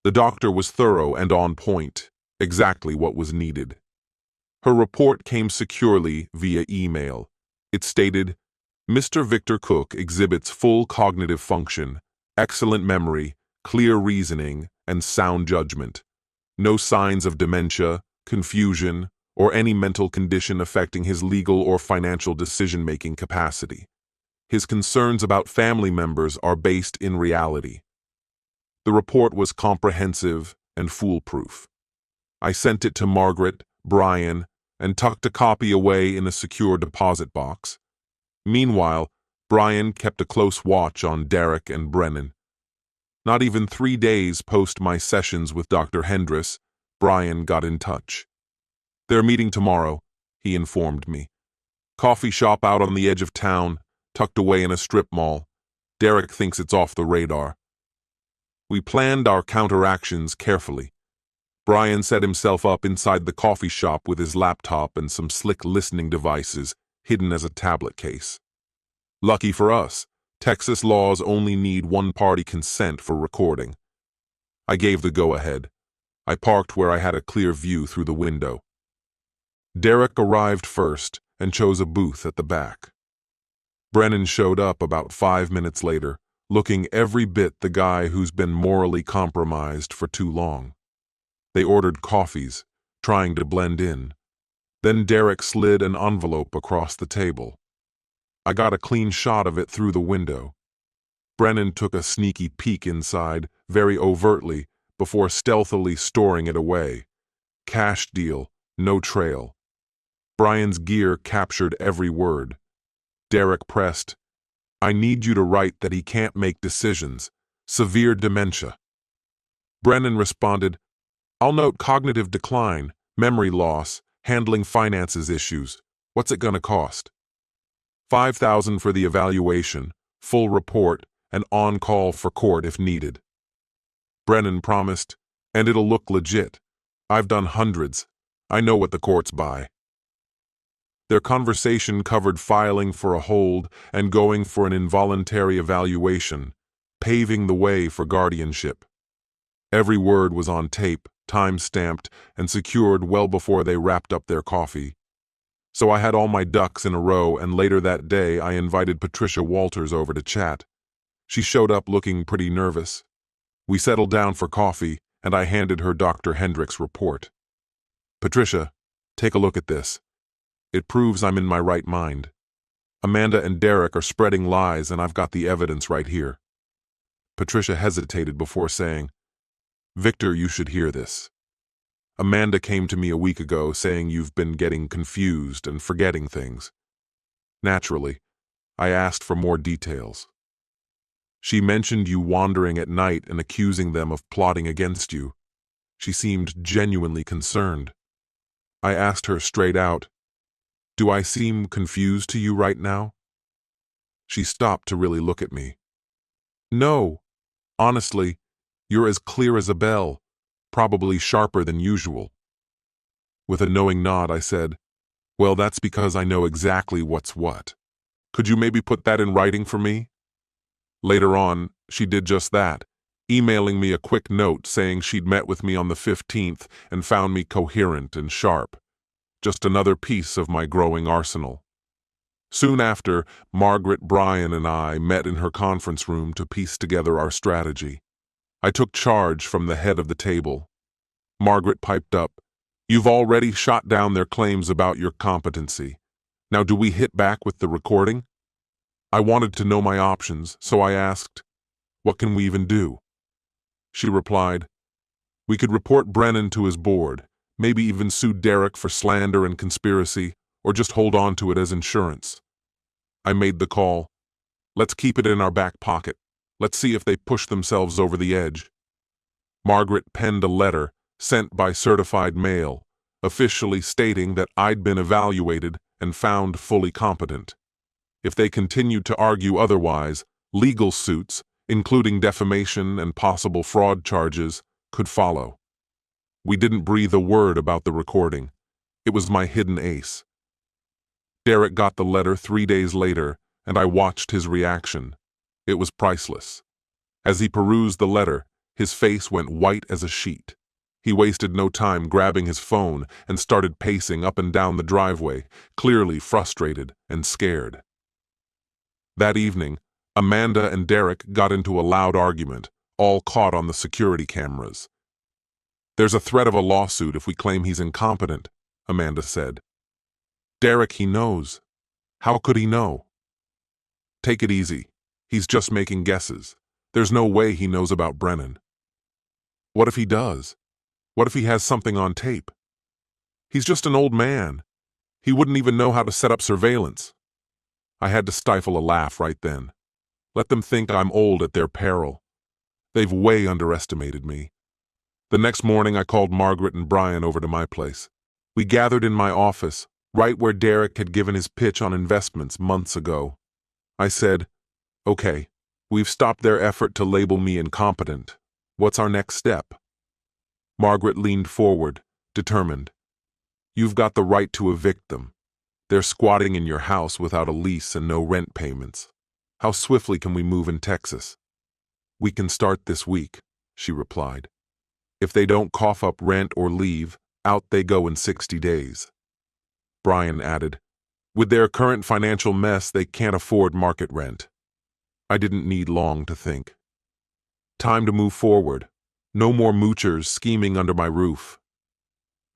Speaker 1: The doctor was thorough and on point, exactly what was needed. Her report came securely via email. It stated, "Mr. Victor Cook exhibits full cognitive function, excellent memory, clear reasoning, and sound judgment. No signs of dementia, confusion, or any mental condition affecting his legal or financial decision-making capacity. His concerns about family members are based in reality." The report was comprehensive and foolproof. I sent it to Margaret, Brian, and tucked a copy away in a secure deposit box. Meanwhile, Brian kept a close watch on Derek and Brennan. Not even 3 days post my sessions with Dr. Hendris, Brian got in touch. "They're meeting tomorrow," he informed me. "Coffee shop out on the edge of town, tucked away in a strip mall. Derek thinks it's off the radar." We planned our counteractions carefully. Brian set himself up inside the coffee shop with his laptop and some slick listening devices hidden as a tablet case. Lucky for us, Texas laws only need one-party consent for recording. I gave the go-ahead. I parked where I had a clear view through the window. Derek arrived first and chose a booth at the back. Brennan showed up about 5 minutes later, looking every bit the guy who's been morally compromised for too long. They ordered coffees, trying to blend in. Then Derek slid an envelope across the table. I got a clean shot of it through the window. Brennan took a sneaky peek inside, very overtly, before stealthily storing it away. Cash deal, no trail. Brian's gear captured every word. Derek pressed, "I need you to write that he can't make decisions. Severe dementia." Brennan responded, "I'll note cognitive decline, memory loss, handling finances issues. What's it gonna cost?" $5,000 for the evaluation, full report, and on-call for court if needed. Brennan promised, "And it'll look legit. I've done hundreds. I know what the courts buy." Their conversation covered filing for a hold and going for an involuntary evaluation, paving the way for guardianship. Every word was on tape, time-stamped, and secured well before they wrapped up their coffee. So I had all my ducks in a row, and later that day I invited Patricia Walters over to chat. She showed up looking pretty nervous. We settled down for coffee, and I handed her Dr. Hendrick's report. "Patricia, take a look at this. It proves I'm in my right mind. Amanda and Derek are spreading lies, and I've got the evidence right here." Patricia hesitated before saying, "Victor, you should hear this. Amanda came to me a week ago saying you've been getting confused and forgetting things. Naturally, I asked for more details. She mentioned you wandering at night and accusing them of plotting against you. She seemed genuinely concerned. I asked her straight out, 'Do I seem confused to you right now?' She stopped to really look at me. 'No. Honestly, you're as clear as a bell, probably sharper than usual.' With a knowing nod, I said, 'Well, that's because I know exactly what's what. Could you maybe put that in writing for me?' Later on, she did just that, emailing me a quick note saying she'd met with me on the 15th and found me coherent and sharp. Just another piece of my growing arsenal. Soon after, Margaret, Brian, and I met in her conference room to piece together our strategy. I took charge from the head of the table. Margaret piped up, "You've already shot down their claims about your competency. Now do we hit back with the recording?" I wanted to know my options, so I asked, "What can we even do?" She replied, "We could report Brennan to his board, maybe even sue Derek for slander and conspiracy, or just hold on to it as insurance." I made the call. "Let's keep it in our back pocket. Let's see if they push themselves over the edge." Margaret penned a letter sent by certified mail, officially stating that I'd been evaluated and found fully competent. If they continued to argue otherwise, legal suits, including defamation and possible fraud charges, could follow. We didn't breathe a word about the recording. It was my hidden ace. Derek got the letter 3 days later, and I watched his reaction. It was priceless. As he perused the letter, his face went white as a sheet. He wasted no time grabbing his phone and started pacing up and down the driveway, clearly frustrated and scared. That evening, Amanda and Derek got into a loud argument, all caught on the security cameras. "There's a threat of a lawsuit if we claim he's incompetent," Amanda said. "Derek, he knows. How could he know?" "Take it easy. He's just making guesses. There's no way he knows about Brennan." "What if he does? What if he has something on tape? He's just an old man. He wouldn't even know how to set up surveillance." I had to stifle a laugh right then. Let them think I'm old at their peril. They've way underestimated me. The next morning I called Margaret and Brian over to my place. We gathered in my office, right where Derek had given his pitch on investments months ago. I said, "Okay, we've stopped their effort to label me incompetent. What's our next step?" Margaret leaned forward, determined. "You've got the right to evict them. They're squatting in your house without a lease and no rent payments. How swiftly can we move in Texas?" "We can start this week," she replied. "If they don't cough up rent or leave, out they go in 60 days. Brian added, "With their current financial mess, they can't afford market rent." I didn't need long to think. Time to move forward. No more moochers scheming under my roof.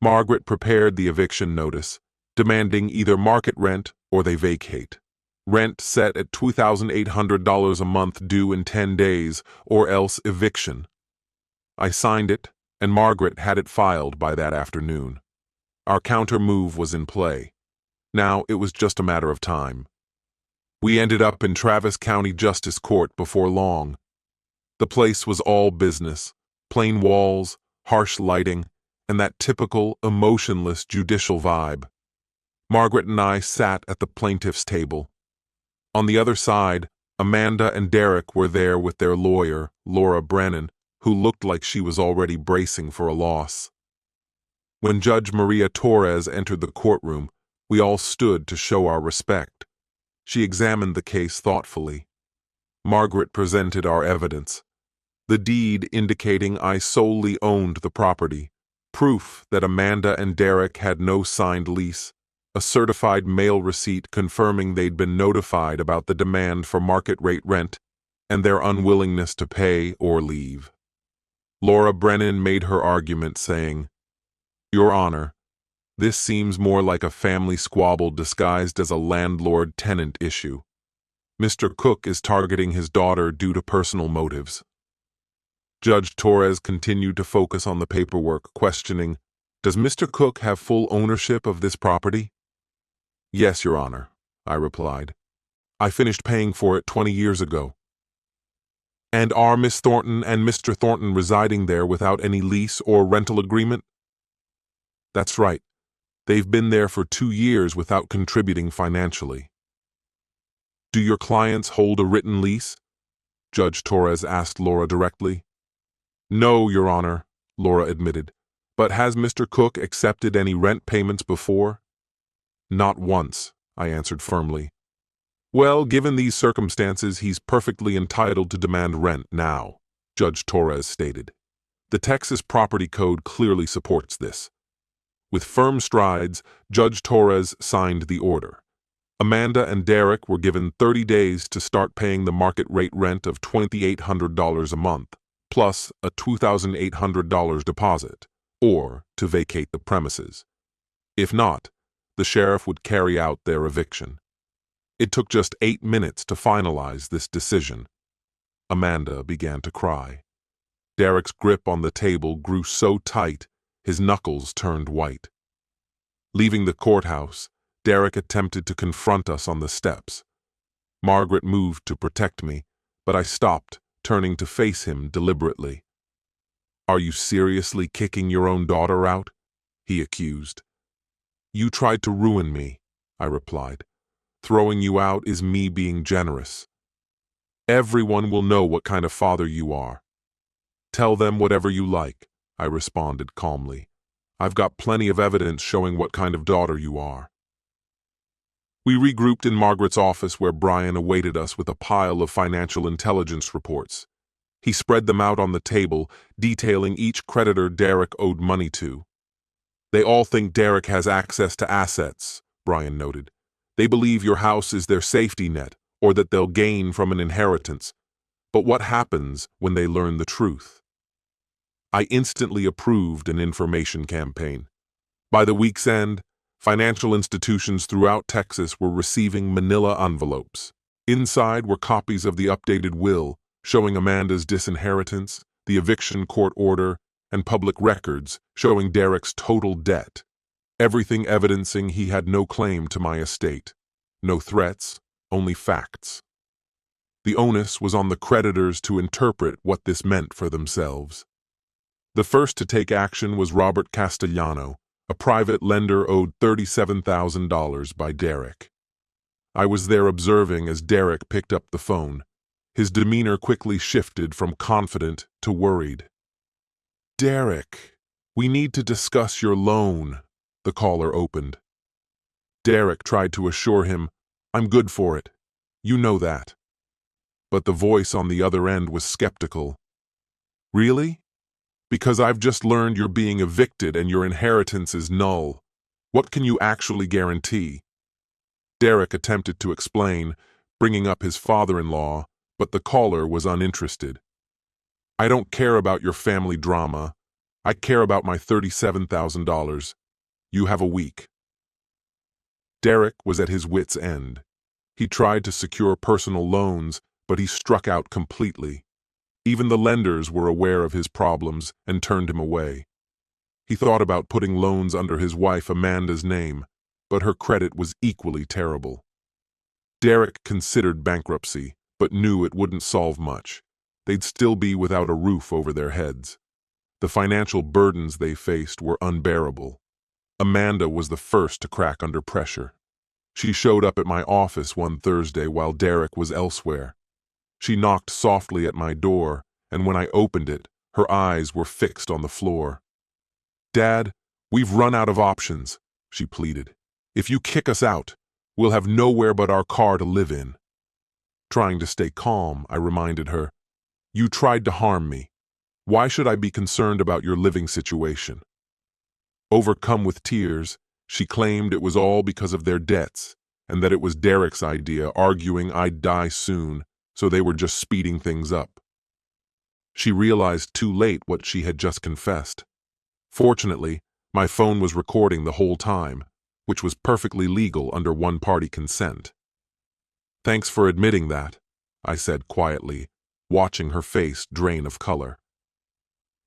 Speaker 1: Margaret prepared the eviction notice, demanding either market rent or they vacate. Rent set at $2,800 a month due in 10 days, or else eviction. I signed it, and Margaret had it filed by that afternoon. Our counter move was in play. Now it was just a matter of time. We ended up in Travis County Justice Court before long. The place was all business, plain walls, harsh lighting, and that typical, emotionless judicial vibe. Margaret and I sat at the plaintiff's table. On the other side, Amanda and Derek were there with their lawyer, Laura Brennan, who looked like she was already bracing for a loss. When Judge Maria Torres entered the courtroom, we all stood to show our respect. She examined the case thoughtfully. Margaret presented our evidence. The deed indicating I solely owned the property, proof that Amanda and Derek had no signed lease, a certified mail receipt confirming they'd been notified about the demand for market rate rent and their unwillingness to pay or leave. Laura Brennan made her argument saying, "Your Honor, this seems more like a family squabble disguised as a landlord-tenant issue. Mr. Cook is targeting his daughter due to personal motives." Judge Torres continued to focus on the paperwork, questioning, "Does Mr. Cook have full ownership of this property?" "Yes, Your Honor," I replied. "I finished paying for it 20 years ago." "And are Miss Thornton and Mr. Thornton residing there without any lease or rental agreement?" "That's right. They've been there for 2 years without contributing financially." "Do your clients hold a written lease?" Judge Torres asked Laura directly. "No, Your Honor," Laura admitted. "But has Mr. Cook accepted any rent payments before?" "Not once," I answered firmly. "Well, given these circumstances, he's perfectly entitled to demand rent now," Judge Torres stated. "The Texas Property Code clearly supports this." With firm strides, Judge Torres signed the order. Amanda and Derek were given 30 days to start paying the market rate rent of $2,800 a month, plus a $2,800 deposit, or to vacate the premises. If not, the sheriff would carry out their eviction. It took just 8 minutes to finalize this decision. Amanda began to cry. Derek's grip on the table grew so tight, his knuckles turned white. Leaving the courthouse, Derek attempted to confront us on the steps. Margaret moved to protect me, but I stopped, turning to face him deliberately. "Are you seriously kicking your own daughter out?" he accused. "You tried to ruin me," I replied. "Throwing you out is me being generous. Everyone will know what kind of father you are." "Tell them whatever you like," I responded calmly. "I've got plenty of evidence showing what kind of daughter you are." We regrouped in Margaret's office where Brian awaited us with a pile of financial intelligence reports. He spread them out on the table, detailing each creditor Derek owed money to. "They all think Derek has access to assets," Brian noted. "They believe your house is their safety net, or that they'll gain from an inheritance. But what happens when they learn the truth?" I instantly approved an information campaign. By the week's end, financial institutions throughout Texas were receiving manila envelopes. Inside were copies of the updated will, showing Amanda's disinheritance, the eviction court order, and public records showing Derek's total debt. Everything evidencing he had no claim to my estate. No threats, only facts. The onus was on the creditors to interpret what this meant for themselves. The first to take action was Robert Castellano. A private lender owed $37,000 by Derek. I was there observing as Derek picked up the phone. His demeanor quickly shifted from confident to worried. "Derek, we need to discuss your loan," the caller opened. Derek tried to assure him, "I'm good for it. You know that." But the voice on the other end was skeptical. "Really? Because I've just learned you're being evicted and your inheritance is null. What can you actually guarantee?" Derek attempted to explain, bringing up his father-in-law, But the caller was uninterested. "I don't care about your family drama. I care about my $37,000. You have a week." Derek was at his wit's end. He tried to secure personal loans, but he struck out completely. Even the lenders were aware of his problems and turned him away. He thought about putting loans under his wife Amanda's name, but her credit was equally terrible. Derek considered bankruptcy, but knew it wouldn't solve much. They'd still be without a roof over their heads. The financial burdens they faced were unbearable. Amanda was the first to crack under pressure. She showed up at my office one Thursday while Derek was elsewhere. She knocked softly at my door, and when I opened it, her eyes were fixed on the floor. "Dad, we've run out of options," she pleaded. "If you kick us out, we'll have nowhere but our car to live in." Trying to stay calm, I reminded her, "You tried to harm me. Why should I be concerned about your living situation?" Overcome with tears, she claimed it was all because of their debts, and that it was Derek's idea, arguing I'd die soon, so they were just speeding things up. She realized too late what she had just confessed. Fortunately, my phone was recording the whole time, which was perfectly legal under one-party consent. "Thanks for admitting that," I said quietly, watching her face drain of color.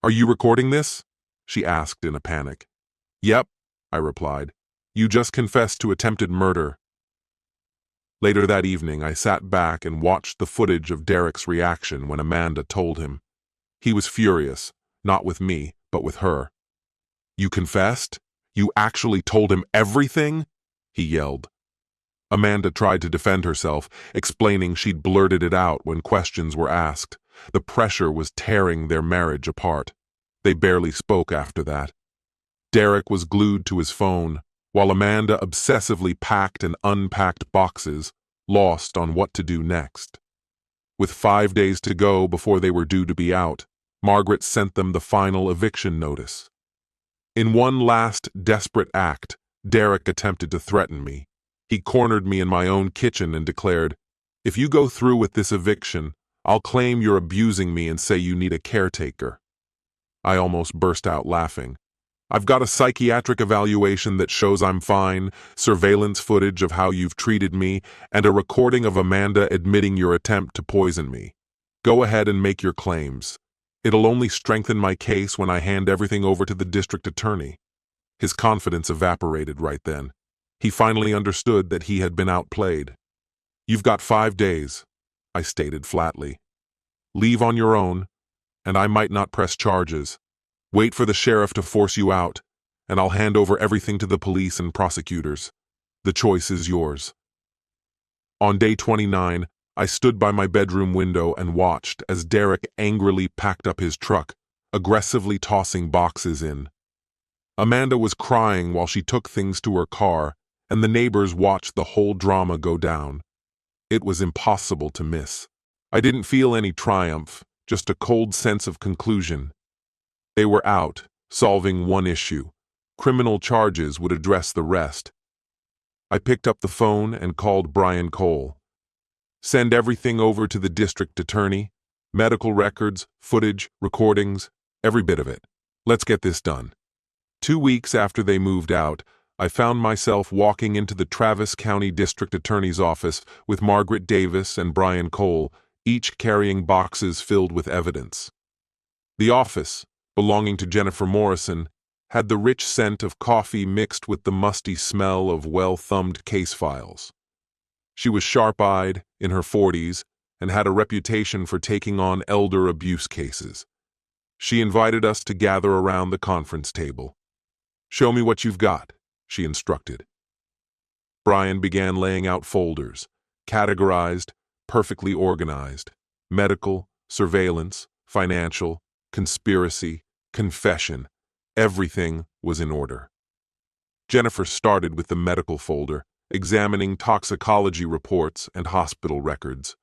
Speaker 1: "Are you recording this?" she asked in a panic. "Yep," I replied. "You just confessed to attempted murder." Later that evening, I sat back and watched the footage of Derek's reaction when Amanda told him. He was furious, not with me, but with her. "You confessed? You actually told him everything?" he yelled. Amanda tried to defend herself, explaining she'd blurted it out when questions were asked. The pressure was tearing their marriage apart. They barely spoke after that. Derek was glued to his phone, while Amanda obsessively packed and unpacked boxes, lost on what to do next. With 5 days to go before they were due to be out, Margaret sent them the final eviction notice. In one last desperate act, Derek attempted to threaten me. He cornered me in my own kitchen and declared, "If you go through with this eviction, I'll claim you're abusing me and say you need a caretaker." I almost burst out laughing. "I've got a psychiatric evaluation that shows I'm fine, surveillance footage of how you've treated me, and a recording of Amanda admitting your attempt to poison me. Go ahead and make your claims. It'll only strengthen my case when I hand everything over to the district attorney." His confidence evaporated right then. He finally understood that he had been outplayed. "You've got 5 days," I stated flatly. "Leave on your own, and I might not press charges. Wait for the sheriff to force you out, and I'll hand over everything to the police and prosecutors. The choice is yours." On day 29, I stood by my bedroom window and watched as Derek angrily packed up his truck, aggressively tossing boxes in. Amanda was crying while she took things to her car, and the neighbors watched the whole drama go down. It was impossible to miss. I didn't feel any triumph, just a cold sense of conclusion. They were out, solving one issue. Criminal charges would address the rest. I picked up the phone and called Brian Cole. "Send everything over to the district attorney. Medical records, footage, recordings, every bit of it. Let's get this done." 2 weeks after they moved out, I found myself walking into the Travis County District Attorney's office with Margaret Davis and Brian Cole, each carrying boxes filled with evidence. The office, belonging to Jennifer Morrison, had the rich scent of coffee mixed with the musty smell of well-thumbed case files. She was sharp-eyed, in her 40s, and had a reputation for taking on elder abuse cases. She invited us to gather around the conference table. "Show me what you've got," she instructed. Brian began laying out folders, categorized, perfectly organized: medical, surveillance, financial, conspiracy, confession. Everything was in order. Jennifer started with the medical folder, examining toxicology reports and hospital records.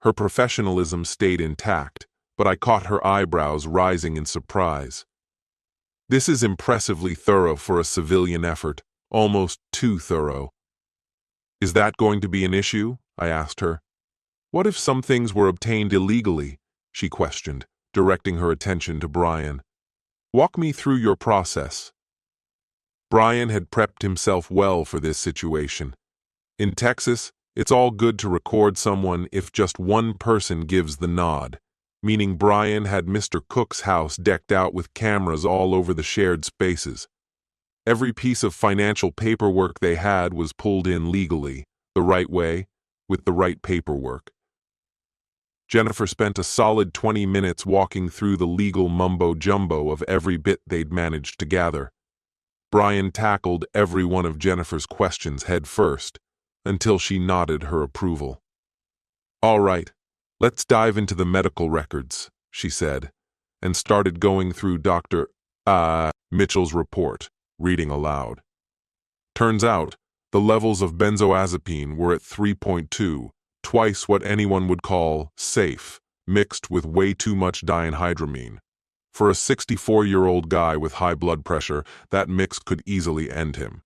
Speaker 1: Her professionalism stayed intact, but I caught her eyebrows rising in surprise. "This is impressively thorough for a civilian effort, almost too thorough." "Is that going to be an issue?" I asked her. What if some things were obtained illegally? She questioned, directing her attention to Brian. Walk me through your process. Brian had prepped himself well for this situation. In Texas, it's all good to record someone if just one person gives the nod, meaning Brian had Mr. Cook's house decked out with cameras all over the shared spaces. Every piece of financial paperwork they had was pulled in legally, the right way, with the right paperwork. Jennifer spent a solid 20 minutes walking through the legal mumbo-jumbo of every bit they'd managed to gather. Brian tackled every one of Jennifer's questions head first, until she nodded her approval. All right, let's dive into the medical records, she said, and started going through Dr. Mitchell's report, reading aloud. Turns out, the levels of benzoazepine were at 3.2, twice what anyone would call safe, mixed with way too much diphenhydramine. For a 64-year-old guy with high blood pressure, that mix could easily end him.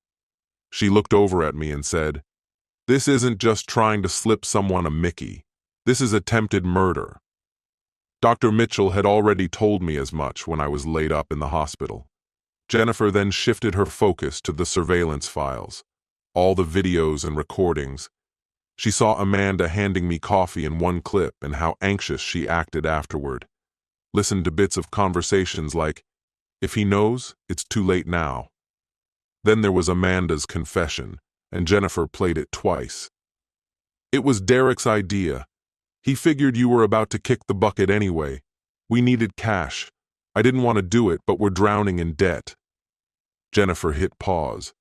Speaker 1: She looked over at me and said, "This isn't just trying to slip someone a Mickey. This is attempted murder." Dr. Mitchell had already told me as much when I was laid up in the hospital. Jennifer then shifted her focus to the surveillance files, all the videos and recordings. She saw Amanda handing me coffee in one clip and how anxious she acted afterward. Listened to bits of conversations like, "If he knows, it's too late now." Then there was Amanda's confession, and Jennifer played it twice. "It was Derek's idea. He figured you were about to kick the bucket anyway. We needed cash. I didn't want to do it, but we're drowning in debt." Jennifer hit pause.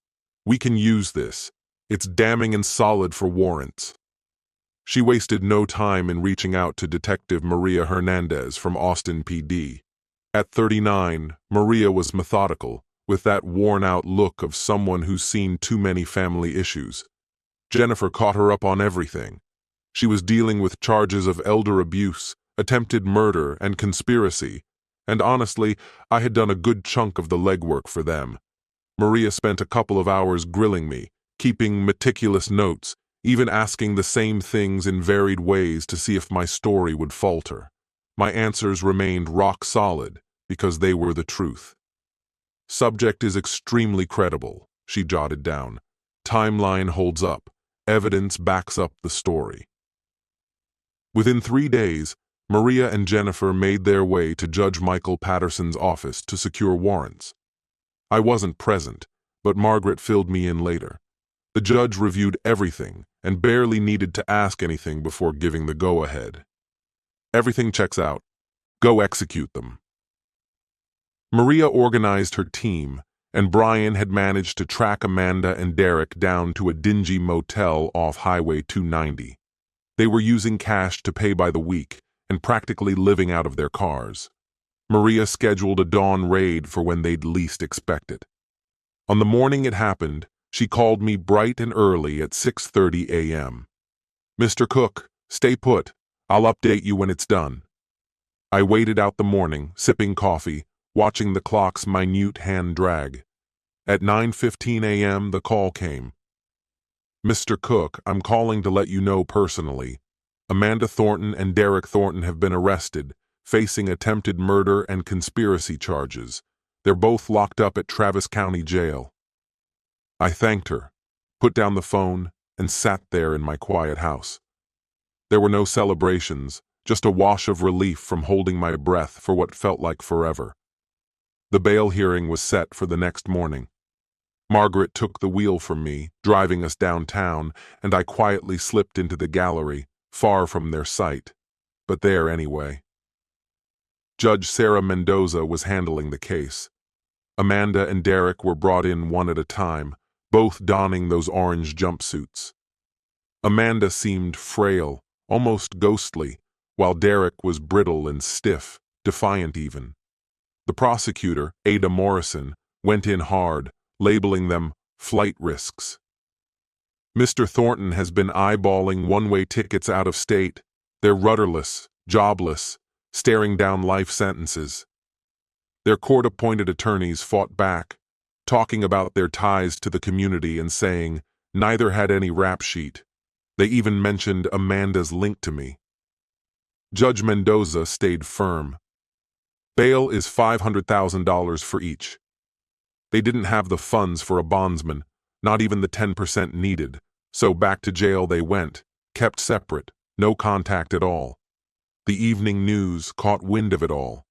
Speaker 1: "We can use this. It's damning and solid for warrants." She wasted no time in reaching out to Detective Maria Hernandez from Austin PD. At 39, Maria was methodical, with that worn-out look of someone who's seen too many family issues. Jennifer caught her up on everything. She was dealing with charges of elder abuse, attempted murder, and conspiracy, and honestly, I had done a good chunk of the legwork for them. Maria spent a couple of hours grilling me, keeping meticulous notes, even asking the same things in varied ways to see if my story would falter. My answers remained rock solid, because they were the truth. "Subject is extremely credible," she jotted down. "Timeline holds up. Evidence backs up the story." Within 3 days, Maria and Jennifer made their way to Judge Michael Patterson's office to secure warrants. I wasn't present, but Margaret filled me in later. The judge reviewed everything and barely needed to ask anything before giving the go-ahead. "Everything checks out. Go execute them." Maria organized her team, and Brian had managed to track Amanda and Derek down to a dingy motel off Highway 290. They were using cash to pay by the week and practically living out of their cars. Maria scheduled a dawn raid for when they'd least expect it. On the morning it happened, she called me bright and early at 6:30 a.m. "Mr. Cook, stay put. I'll update you when it's done." I waited out the morning, sipping coffee, watching the clock's minute hand drag. At 9:15 a.m. the call came. "Mr. Cook, I'm calling to let you know personally. Amanda Thornton and Derek Thornton have been arrested, facing attempted murder and conspiracy charges. They're both locked up at Travis County Jail." I thanked her, put down the phone, and sat there in my quiet house. There were no celebrations, just a wash of relief from holding my breath for what felt like forever. The bail hearing was set for the next morning. Margaret took the wheel from me, driving us downtown, and I quietly slipped into the gallery, far from their sight, but there anyway. Judge Sarah Mendoza was handling the case. Amanda and Derek were brought in one at a time, both donning those orange jumpsuits. Amanda seemed frail, almost ghostly, while Derek was brittle and stiff, defiant even. The prosecutor, Ada Morrison, went in hard, labeling them flight risks. "Mr. Thornton has been eyeballing one-way tickets out of state. They're rudderless, jobless, staring down life sentences." Their court-appointed attorneys fought back, talking about their ties to the community and saying neither had any rap sheet. They even mentioned Amanda's link to me. Judge Mendoza stayed firm. Bail is $500,000 for each. They didn't have the funds for a bondsman, not even the 10% needed, so back to jail they went, kept separate, no contact at all. The evening news caught wind of it all.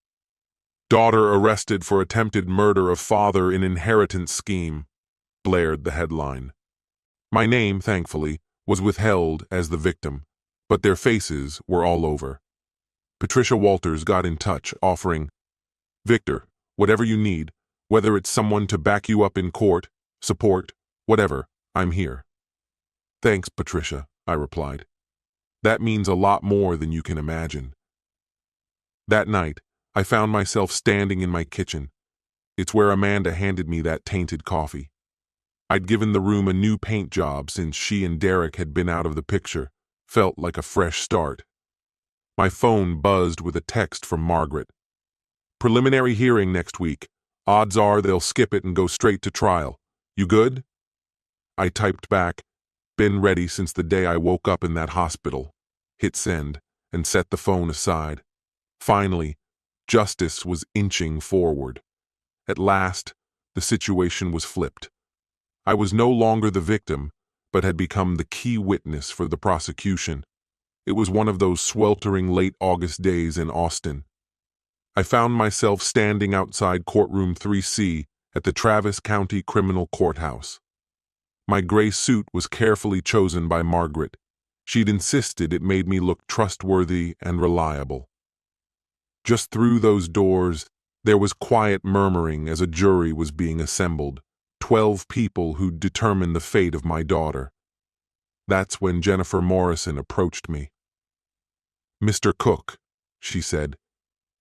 Speaker 1: Daughter arrested for attempted murder of father in inheritance scheme, blared the headline. My name, thankfully, was withheld as the victim, but their faces were all over. Patricia Walters got in touch, offering, Victor, whatever you need, whether it's someone to back you up in court, support, whatever, I'm here. Thanks, Patricia, I replied. That means a lot more than you can imagine. That night, I found myself standing in my kitchen. It's where Amanda handed me that tainted coffee. I'd given the room a new paint job since she and Derek had been out of the picture. Felt like a fresh start. My phone buzzed with a text from Margaret. Preliminary hearing next week. Odds are they'll skip it and go straight to trial. You good? I typed back, been ready since the day I woke up in that hospital. Hit send and set the phone aside. Finally, justice was inching forward. At last, the situation was flipped. I was no longer the victim, but had become the key witness for the prosecution. It was one of those sweltering late August days in Austin. I found myself standing outside courtroom 3C at the Travis County Criminal Courthouse. My gray suit was carefully chosen by Margaret. She'd insisted it made me look trustworthy and reliable. Just through those doors, there was quiet murmuring as a jury was being assembled, 12 people who'd determine the fate of my daughter. That's when Jennifer Morrison approached me. Mr. Cook, she said,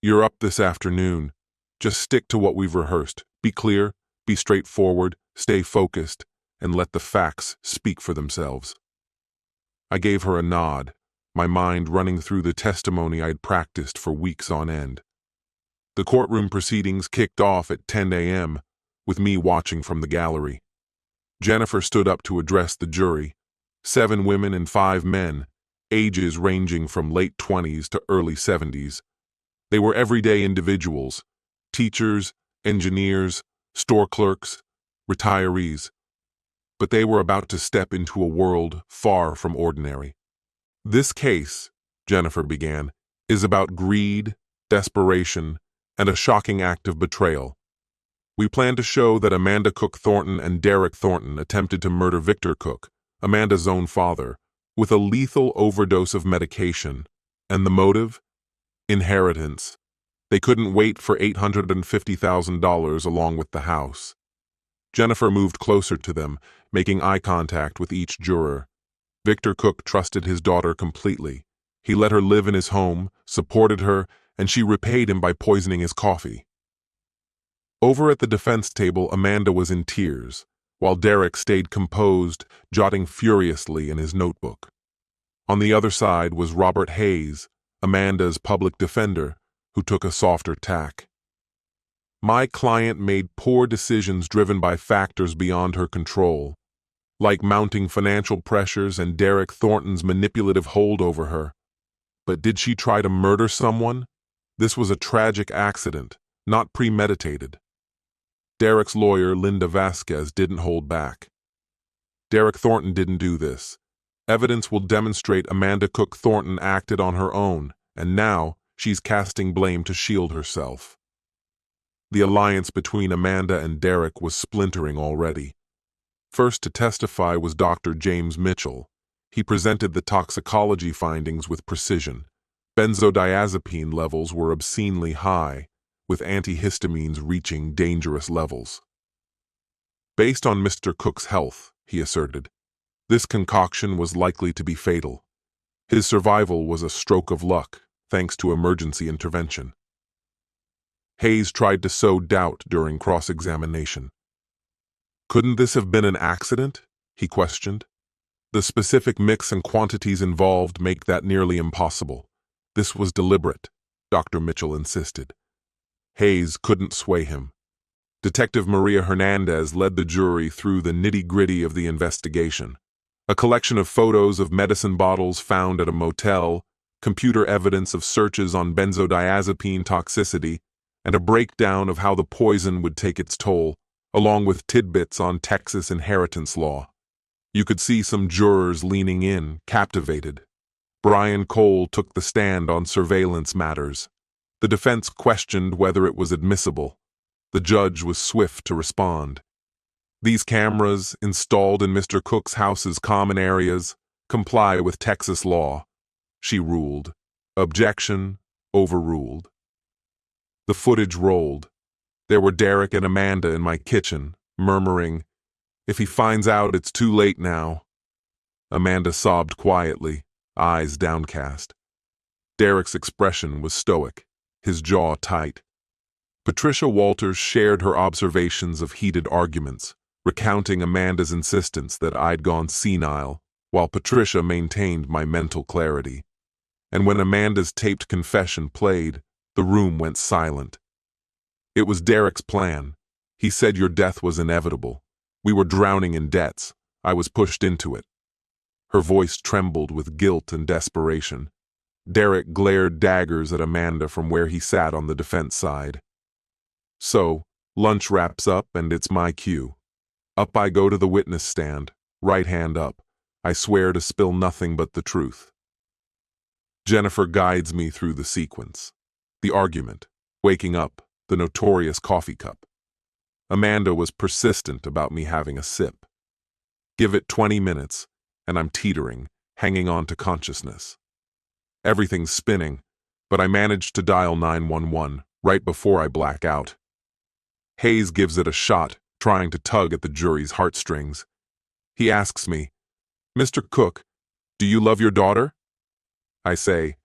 Speaker 1: you're up this afternoon. Just stick to what we've rehearsed. Be clear, be straightforward, stay focused, and let the facts speak for themselves. I gave her a nod, my mind running through the testimony I'd practiced for weeks on end. The courtroom proceedings kicked off at 10 a.m., with me watching from the gallery. Jennifer stood up to address the jury, 7 women and 5 men, ages ranging from late 20s to early 70s. They were everyday individuals, teachers, engineers, store clerks, retirees. But they were about to step into a world far from ordinary. This case, Jennifer began, is about greed, desperation, and a shocking act of betrayal. We plan to show that Amanda Cook Thornton and Derek Thornton attempted to murder Victor Cook, Amanda's own father, with a lethal overdose of medication. And the motive? Inheritance. They couldn't wait for $850,000 along with the house. Jennifer moved closer to them, making eye contact with each juror. Victor Cook trusted his daughter completely. He let her live in his home, supported her, and she repaid him by poisoning his coffee. Over at the defense table, Amanda was in tears, while Derek stayed composed, jotting furiously in his notebook. On the other side was Robert Hayes, Amanda's public defender, who took a softer tack. My client made poor decisions driven by factors beyond her control, like mounting financial pressures and Derek Thornton's manipulative hold over her. But did she try to murder someone? This was a tragic accident, not premeditated. Derek's lawyer, Linda Vasquez, didn't hold back. Derek Thornton didn't do this. Evidence will demonstrate Amanda Cook Thornton acted on her own, and now she's casting blame to shield herself. The alliance between Amanda and Derek was splintering already. First to testify was Dr. James Mitchell. He presented the toxicology findings with precision. Benzodiazepine levels were obscenely high, with antihistamines reaching dangerous levels. Based on Mr. Cook's health, he asserted, this concoction was likely to be fatal. His survival was a stroke of luck, thanks to emergency intervention. Hayes tried to sow doubt during cross-examination. Couldn't this have been an accident? He questioned. The specific mix and quantities involved make that nearly impossible. This was deliberate, Dr. Mitchell insisted. Hayes couldn't sway him. Detective Maria Hernandez led the jury through the nitty-gritty of the investigation. A collection of photos of medicine bottles found at a motel, computer evidence of searches on benzodiazepine toxicity, and a breakdown of how the poison would take its toll, along with tidbits on Texas inheritance law. You could see some jurors leaning in, captivated. Brian Cole took the stand on surveillance matters. The defense questioned whether it was admissible. The judge was swift to respond. These cameras, installed in Mr. Cook's house's common areas, comply with Texas law, she ruled. Objection overruled. The footage rolled. There were Derek and Amanda in my kitchen, murmuring, "If he finds out, it's too late now." Amanda sobbed quietly, eyes downcast. Derek's expression was stoic, his jaw tight. Patricia Walters shared her observations of heated arguments, recounting Amanda's insistence that I'd gone senile, while Patricia maintained my mental clarity. And when Amanda's taped confession played, the room went silent. It was Derek's plan. He said your death was inevitable. We were drowning in debts. I was pushed into it. Her voice trembled with guilt and desperation. Derek glared daggers at Amanda from where he sat on the defense side. So, lunch wraps up and it's my cue. Up I go to the witness stand, right hand up. I swear to spill nothing but the truth. Jennifer guides me through the sequence. The argument, waking up, the notorious coffee cup. Amanda was persistent about me having a sip. Give it 20 minutes, and I'm teetering, hanging on to consciousness. Everything's spinning, but I managed to dial 911 right before I black out. Hayes gives it a shot, trying to tug at the jury's heartstrings. He asks me, "Mr. Cook, do you love your daughter?" I say,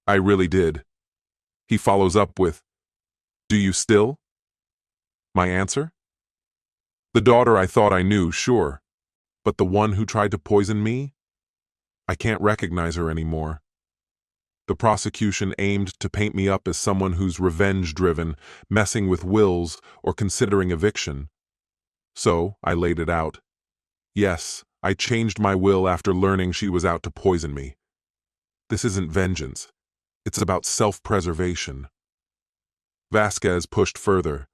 Speaker 1: "I really did." He follows up with, "Do you still?" My answer? The daughter I thought I knew, sure. But the one who tried to poison me? I can't recognize her anymore. The prosecution aimed to paint me up as someone who's revenge-driven, messing with wills, or considering eviction. So I laid it out. Yes, I changed my will after learning she was out to poison me. This isn't vengeance. It's about self-preservation. Vasquez pushed further.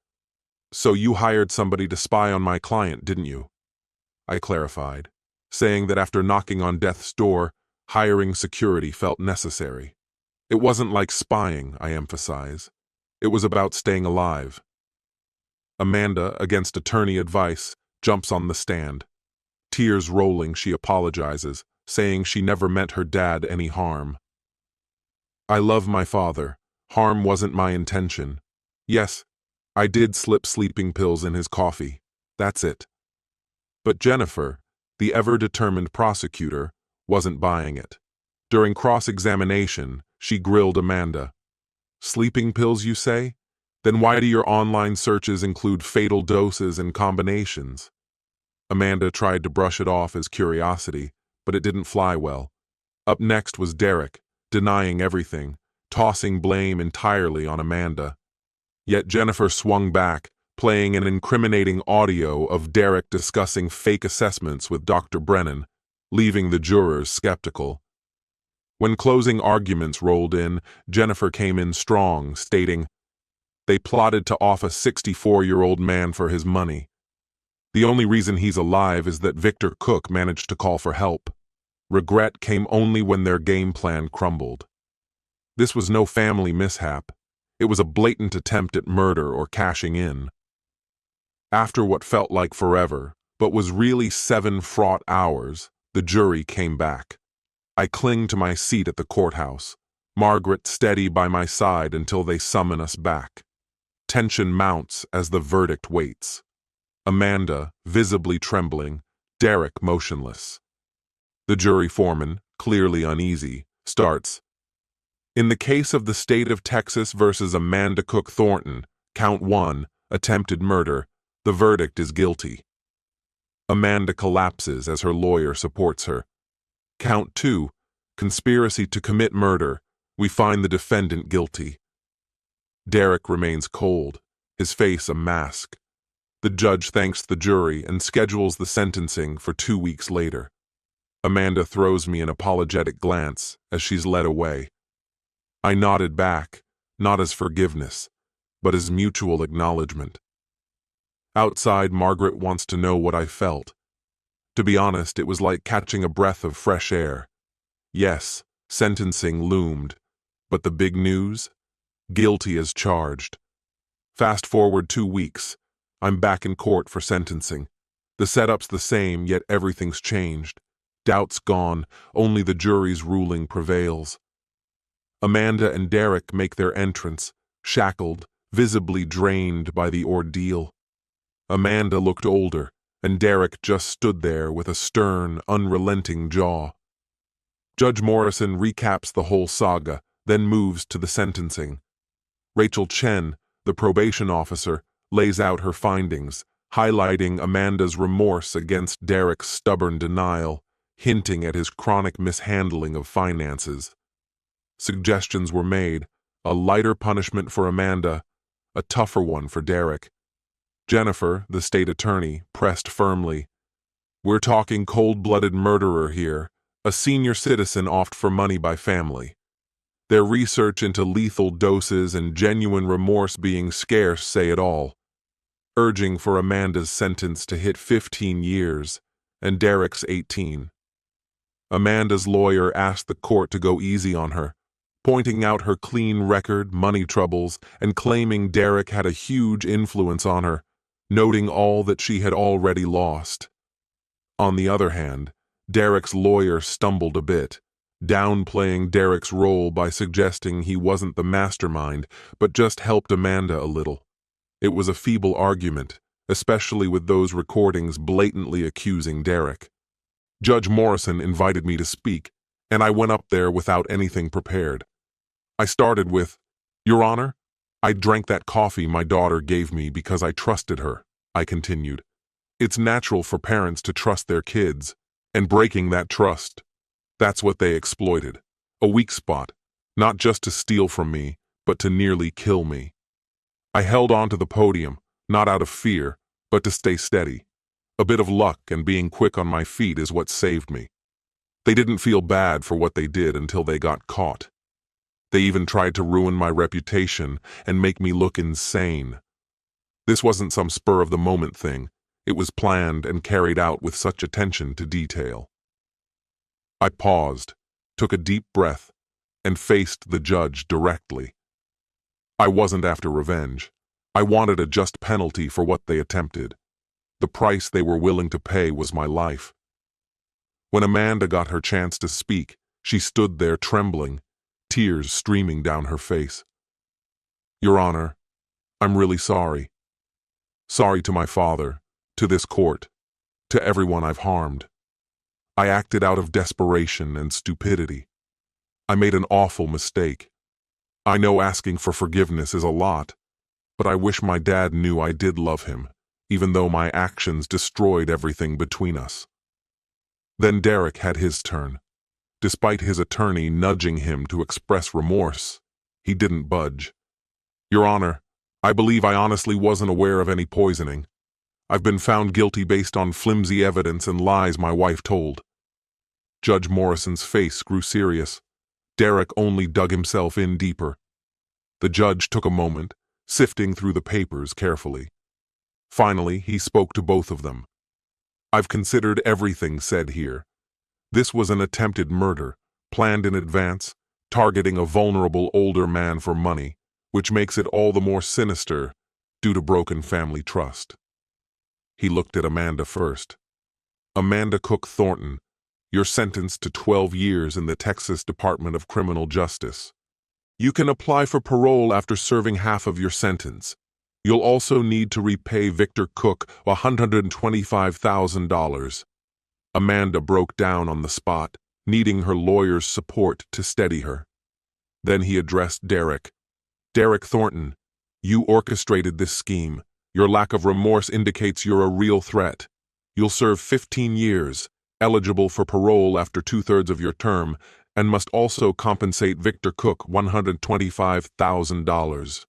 Speaker 1: "So you hired somebody to spy on my client, didn't you?" I clarified, saying that after knocking on death's door, hiring security felt necessary. It wasn't like spying, I emphasize. It was about staying alive. Amanda, against attorney advice, jumps on the stand. Tears rolling, she apologizes, saying she never meant her dad any harm. "I love my father. Harm wasn't my intention. Yes, I did slip sleeping pills in his coffee. That's it." But Jennifer, the ever-determined prosecutor, wasn't buying it. During cross-examination, she grilled Amanda. "Sleeping pills, you say? Then why do your online searches include fatal doses and combinations?" Amanda tried to brush it off as curiosity, but it didn't fly well. Up next was Derek, denying everything, tossing blame entirely on Amanda. Yet Jennifer swung back, playing an incriminating audio of Derek discussing fake assessments with Dr. Brennan, leaving the jurors skeptical. When closing arguments rolled in, Jennifer came in strong, stating, "They plotted to off a 64-year-old man for his money. The only reason he's alive is that Victor Cook managed to call for help. Regret came only when their game plan crumbled. This was no family mishap. It was a blatant attempt at murder or cashing in." After what felt like forever, but was really 7 fraught hours, the jury came back. I cling to my seat at the courthouse, Margaret steady by my side until they summon us back. Tension mounts as the verdict waits. Amanda, visibly trembling, Derek motionless. The jury foreman, clearly uneasy, starts. "In the case of the state of Texas versus Amanda Cook Thornton, count 1, attempted murder, the verdict is guilty." Amanda collapses as her lawyer supports her. "Count 2, conspiracy to commit murder, we find the defendant guilty." Derek remains cold, his face a mask. The judge thanks the jury and schedules the sentencing for 2 weeks later. Amanda throws me an apologetic glance as she's led away. I nodded back, not as forgiveness, but as mutual acknowledgement. Outside, Margaret wants to know what I felt. To be honest, it was like catching a breath of fresh air. Yes, sentencing loomed, but the big news? Guilty as charged. Fast forward 2 weeks. I'm back in court for sentencing. The setup's the same, yet everything's changed. Doubt's gone, only the jury's ruling prevails. Amanda and Derek make their entrance, shackled, visibly drained by the ordeal. Amanda looked older, and Derek just stood there with a stern, unrelenting jaw. Judge Morrison recaps the whole saga, then moves to the sentencing. Rachel Chen, the probation officer, lays out her findings, highlighting Amanda's remorse against Derek's stubborn denial, hinting at his chronic mishandling of finances. Suggestions were made: a lighter punishment for Amanda, a tougher one for Derek. Jennifer, the state attorney, pressed firmly. We're talking cold-blooded murderer here, a senior citizen offed for money by family. Their research into lethal doses and genuine remorse being scarce say it all. Urging for Amanda's sentence to hit 15 years, and Derek's 18. Amanda's lawyer asked the court to go easy on her, pointing out her clean record, money troubles, and claiming Derek had a huge influence on her, noting all that she had already lost. On the other hand, Derek's lawyer stumbled a bit, downplaying Derek's role by suggesting he wasn't the mastermind, but just helped Amanda a little. It was a feeble argument, especially with those recordings blatantly accusing Derek. Judge Morrison invited me to speak, and I went up there without anything prepared. I started with, "Your Honor, I drank that coffee my daughter gave me because I trusted her," I continued. "It's natural for parents to trust their kids, and breaking that trust, that's what they exploited. A weak spot, not just to steal from me, but to nearly kill me. I held on to the podium, not out of fear, but to stay steady. A bit of luck and being quick on my feet is what saved me. They didn't feel bad for what they did until they got caught. They even tried to ruin my reputation and make me look insane. This wasn't some spur-of-the-moment thing. It was planned and carried out with such attention to detail." I paused, took a deep breath, and faced the judge directly. I wasn't after revenge. I wanted a just penalty for what they attempted. The price they were willing to pay was my life. When Amanda got her chance to speak, she stood there trembling, tears streaming down her face. "Your Honor, I'm really sorry. Sorry to my father, to this court, to everyone I've harmed. I acted out of desperation and stupidity. I made an awful mistake. I know asking for forgiveness is a lot, but I wish my dad knew I did love him, even though my actions destroyed everything between us." Then Derek had his turn. Despite his attorney nudging him to express remorse, he didn't budge. "Your Honor, I believe I honestly wasn't aware of any poisoning. I've been found guilty based on flimsy evidence and lies my wife told." Judge Morrison's face grew serious. Derek only dug himself in deeper. The judge took a moment, sifting through the papers carefully. Finally, he spoke to both of them. "I've considered everything said here. This was an attempted murder, planned in advance, targeting a vulnerable older man for money, which makes it all the more sinister due to broken family trust." He looked at Amanda first. "Amanda Cook Thornton, you're sentenced to 12 years in the Texas Department of Criminal Justice. You can apply for parole after serving half of your sentence. You'll also need to repay Victor Cook $125,000. Amanda broke down on the spot, needing her lawyer's support to steady her. Then he addressed Derek. "Derek Thornton, you orchestrated this scheme. Your lack of remorse indicates you're a real threat. You'll serve 15 years, eligible for parole after 2/3 of your term, and must also compensate Victor Cook $125,000.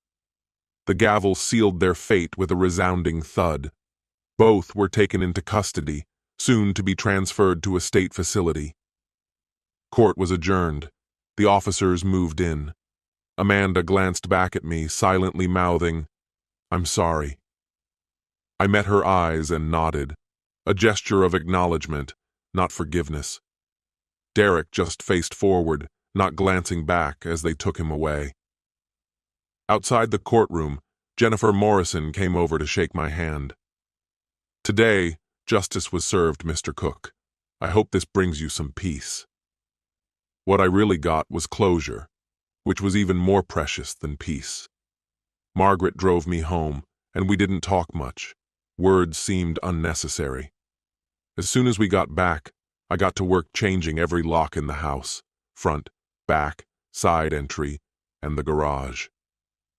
Speaker 1: The gavel sealed their fate with a resounding thud. Both were taken into custody, soon to be transferred to a state facility. Court was adjourned. The officers moved in. Amanda glanced back at me, silently mouthing, "I'm sorry." I met her eyes and nodded, a gesture of acknowledgement, not forgiveness. Derek just faced forward, not glancing back as they took him away. Outside the courtroom, Jennifer Morrison came over to shake my hand. "Today, justice was served, Mr. Cook. I hope this brings you some peace." What I really got was closure, which was even more precious than peace. Margaret drove me home, and we didn't talk much. Words seemed unnecessary. As soon as we got back, I got to work changing every lock in the house: front, back, side entry, and the garage.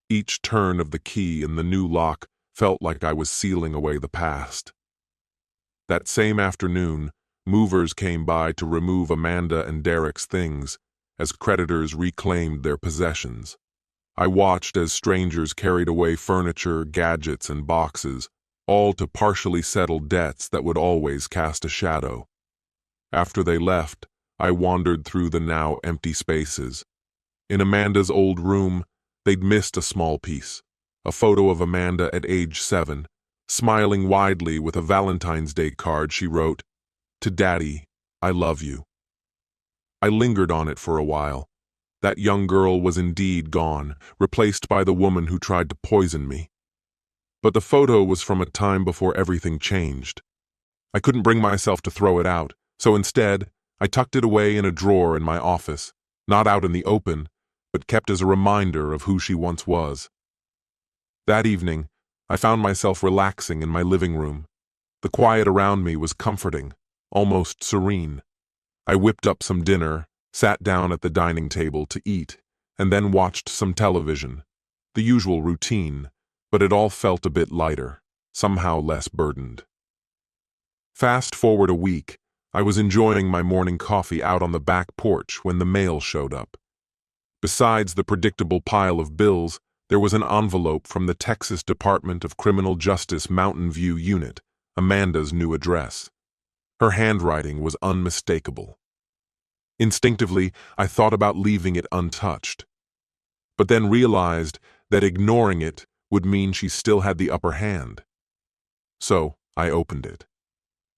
Speaker 1: Each turn of the key in the new lock felt like I was sealing away the past. That same afternoon, movers came by to remove Amanda and Derek's things as creditors reclaimed their possessions. I watched as strangers carried away furniture, gadgets, and boxes, all to partially settle debts that would always cast a shadow. After they left, I wandered through the now empty spaces. In Amanda's old room, they'd missed a small piece, a photo of Amanda at age 7, smiling widely with a Valentine's Day card she wrote, "To Daddy, I love you." I lingered on it for a while. That young girl was indeed gone, replaced by the woman who tried to poison me. But the photo was from a time before everything changed. I couldn't bring myself to throw it out, so instead, I tucked it away in a drawer in my office, not out in the open, but kept as a reminder of who she once was. That evening, I found myself relaxing in my living room. The quiet around me was comforting, almost serene. I whipped up some dinner, sat down at the dining table to eat, and then watched some television. The usual routine, but it all felt a bit lighter, somehow less burdened. Fast forward a week, I was enjoying my morning coffee out on the back porch when the mail showed up. Besides the predictable pile of bills, there was an envelope from the Texas Department of Criminal Justice Mountain View Unit, Amanda's new address. Her handwriting was unmistakable. Instinctively, I thought about leaving it untouched, but then realized that ignoring it would mean she still had the upper hand. So I opened it.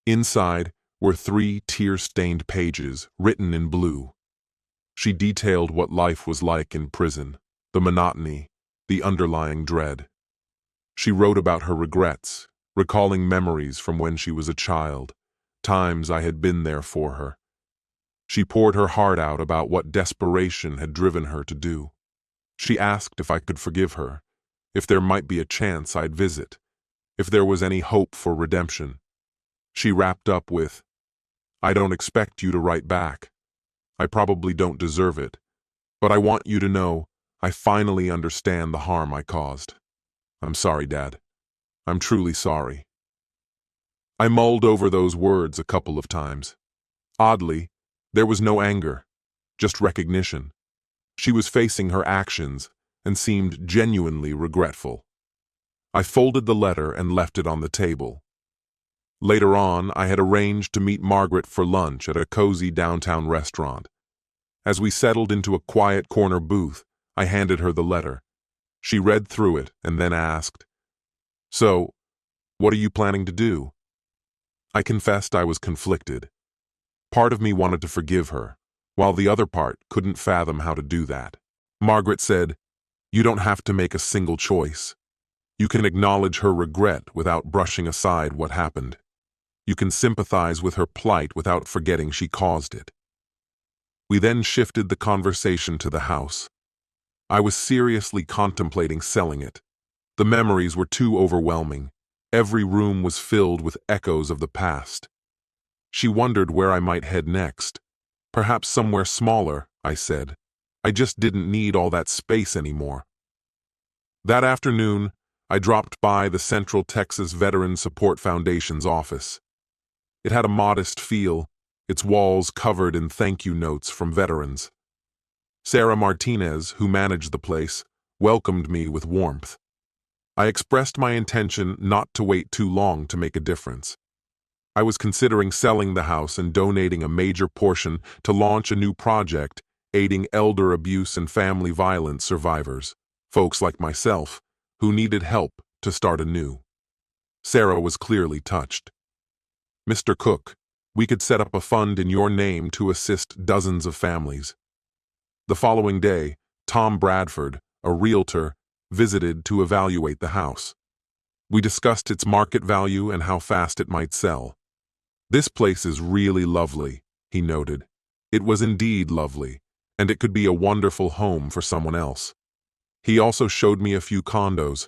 Speaker 1: Inside were 3 tear-stained pages written in blue. She detailed what life was like in prison, the monotony, the underlying dread. She wrote about her regrets, recalling memories from when she was a child, times I had been there for her. She poured her heart out about what desperation had driven her to do. She asked if I could forgive her, if there might be a chance I'd visit, if there was any hope for redemption. She wrapped up with, "I don't expect you to write back. I probably don't deserve it, but I want you to know I finally understand the harm I caused. I'm sorry, Dad. I'm truly sorry." I mulled over those words a couple of times. Oddly, there was no anger, just recognition. She was facing her actions and seemed genuinely regretful. I folded the letter and left it on the table. Later on, I had arranged to meet Margaret for lunch at a cozy downtown restaurant. As we settled into a quiet corner booth, I handed her the letter. She read through it and then asked, "So, what are you planning to do?" I confessed I was conflicted. Part of me wanted to forgive her, while the other part couldn't fathom how to do that. Margaret said, "You don't have to make a single choice. You can acknowledge her regret without brushing aside what happened. You can sympathize with her plight without forgetting she caused it." We then shifted the conversation to the house. I was seriously contemplating selling it. The memories were too overwhelming. Every room was filled with echoes of the past. She wondered where I might head next. "Perhaps somewhere smaller," I said. "I just didn't need all that space anymore." That afternoon, I dropped by the Central Texas Veteran Support Foundation's office. It had a modest feel, its walls covered in thank you notes from veterans. Sarah Martinez, who managed the place, welcomed me with warmth. I expressed my intention not to wait too long to make a difference. I was considering selling the house and donating a major portion to launch a new project aiding elder abuse and family violence survivors, folks like myself, who needed help to start anew. Sarah was clearly touched. "Mr. Cook, we could set up a fund in your name to assist dozens of families." The following day, Tom Bradford, a realtor, visited to evaluate the house. We discussed its market value and how fast it might sell. "This place is really lovely," he noted. It was indeed lovely, and it could be a wonderful home for someone else. He also showed me a few condos.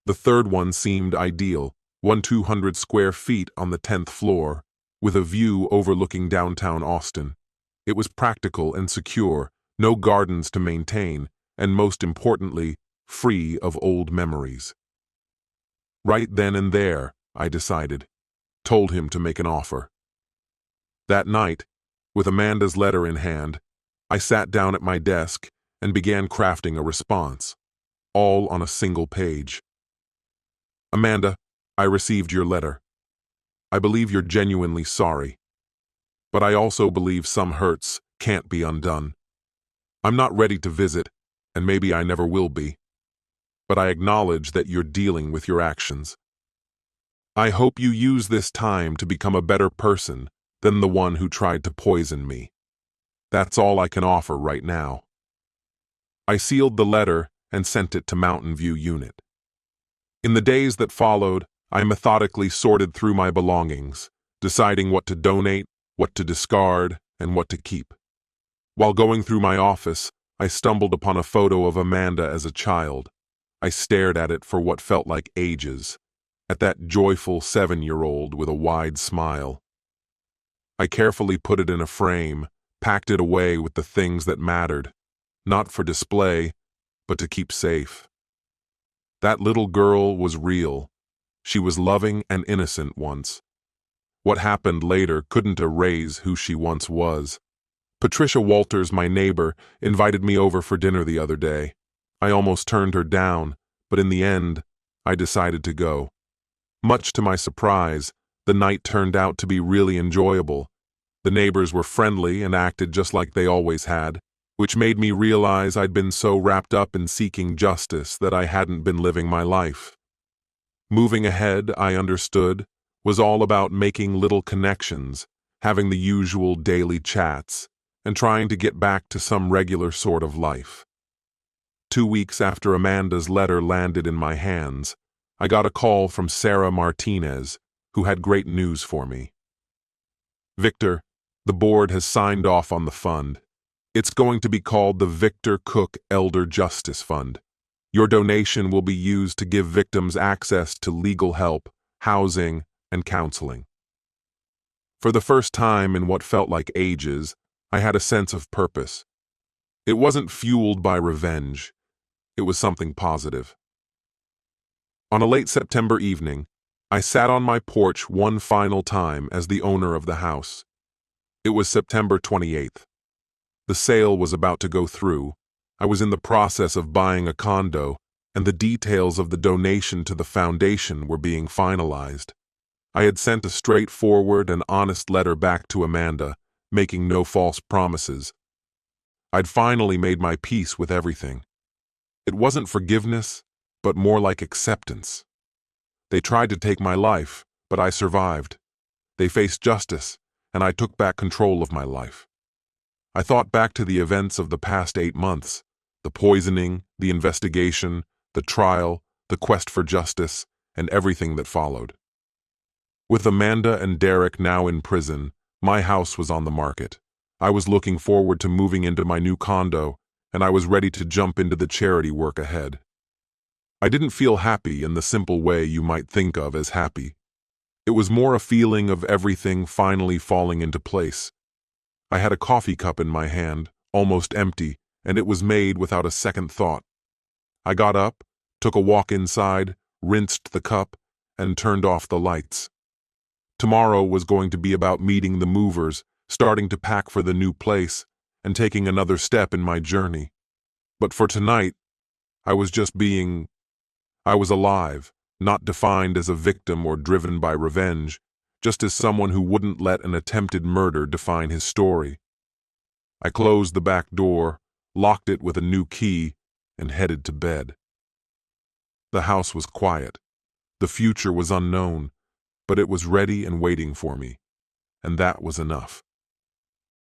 Speaker 1: The third one seemed ideal, 200 square feet on the 10th floor, with a view overlooking downtown Austin. It was practical and secure, no gardens to maintain, and most importantly, free of old memories. Right then and there, I decided, told him to make an offer. That night, with Amanda's letter in hand, I sat down at my desk and began crafting a response, all on a single page. "Amanda, I received your letter. I believe you're genuinely sorry. But I also believe some hurts can't be undone. I'm not ready to visit, and maybe I never will be. But I acknowledge that you're dealing with your actions. I hope you use this time to become a better person than the one who tried to poison me. That's all I can offer right now." I sealed the letter and sent it to Mountain View Unit. In the days that followed, I methodically sorted through my belongings, deciding what to donate, what to discard, and what to keep. While going through my office, I stumbled upon a photo of Amanda as a child. I stared at it for what felt like ages, at that joyful 7-year-old with a wide smile. I carefully put it in a frame, packed it away with the things that mattered, not for display, but to keep safe. That little girl was real. She was loving and innocent once. What happened later couldn't erase who she once was. Patricia Walters, my neighbor, invited me over for dinner the other day. I almost turned her down, but in the end, I decided to go. Much to my surprise, the night turned out to be really enjoyable. The neighbors were friendly and acted just like they always had, which made me realize I'd been so wrapped up in seeking justice that I hadn't been living my life. Moving ahead, I understood, was all about making little connections, having the usual daily chats, and trying to get back to some regular sort of life. 2 weeks after Amanda's letter landed in my hands, I got a call from Sarah Martinez, who had great news for me. "Victor, the board has signed off on the fund. It's going to be called the Victor Cook Elder Justice Fund. Your donation will be used to give victims access to legal help, housing, and counseling." For the first time in what felt like ages, I had a sense of purpose. It wasn't fueled by revenge. It was something positive. On a late September evening, I sat on my porch one final time as the owner of the house. It was September 28th. The sale was about to go through. I was in the process of buying a condo, and the details of the donation to the foundation were being finalized. I had sent a straightforward and honest letter back to Amanda, making no false promises. I'd finally made my peace with everything. It wasn't forgiveness, but more like acceptance. They tried to take my life, but I survived. They faced justice, and I took back control of my life. I thought back to the events of the past 8 months, the poisoning, the investigation, the trial, the quest for justice, and everything that followed. With Amanda and Derek now in prison, my house was on the market. I was looking forward to moving into my new condo, and I was ready to jump into the charity work ahead. I didn't feel happy in the simple way you might think of as happy. It was more a feeling of everything finally falling into place. I had a coffee cup in my hand, almost empty, and it was made without a second thought. I got up, took a walk inside, rinsed the cup, and turned off the lights. Tomorrow was going to be about meeting the movers, starting to pack for the new place, and taking another step in my journey. But for tonight, I was just I was alive, not defined as a victim or driven by revenge, just as someone who wouldn't let an attempted murder define his story. I closed the back door, locked it with a new key, and headed to bed. The house was quiet. The future was unknown, but it was ready and waiting for me, and that was enough.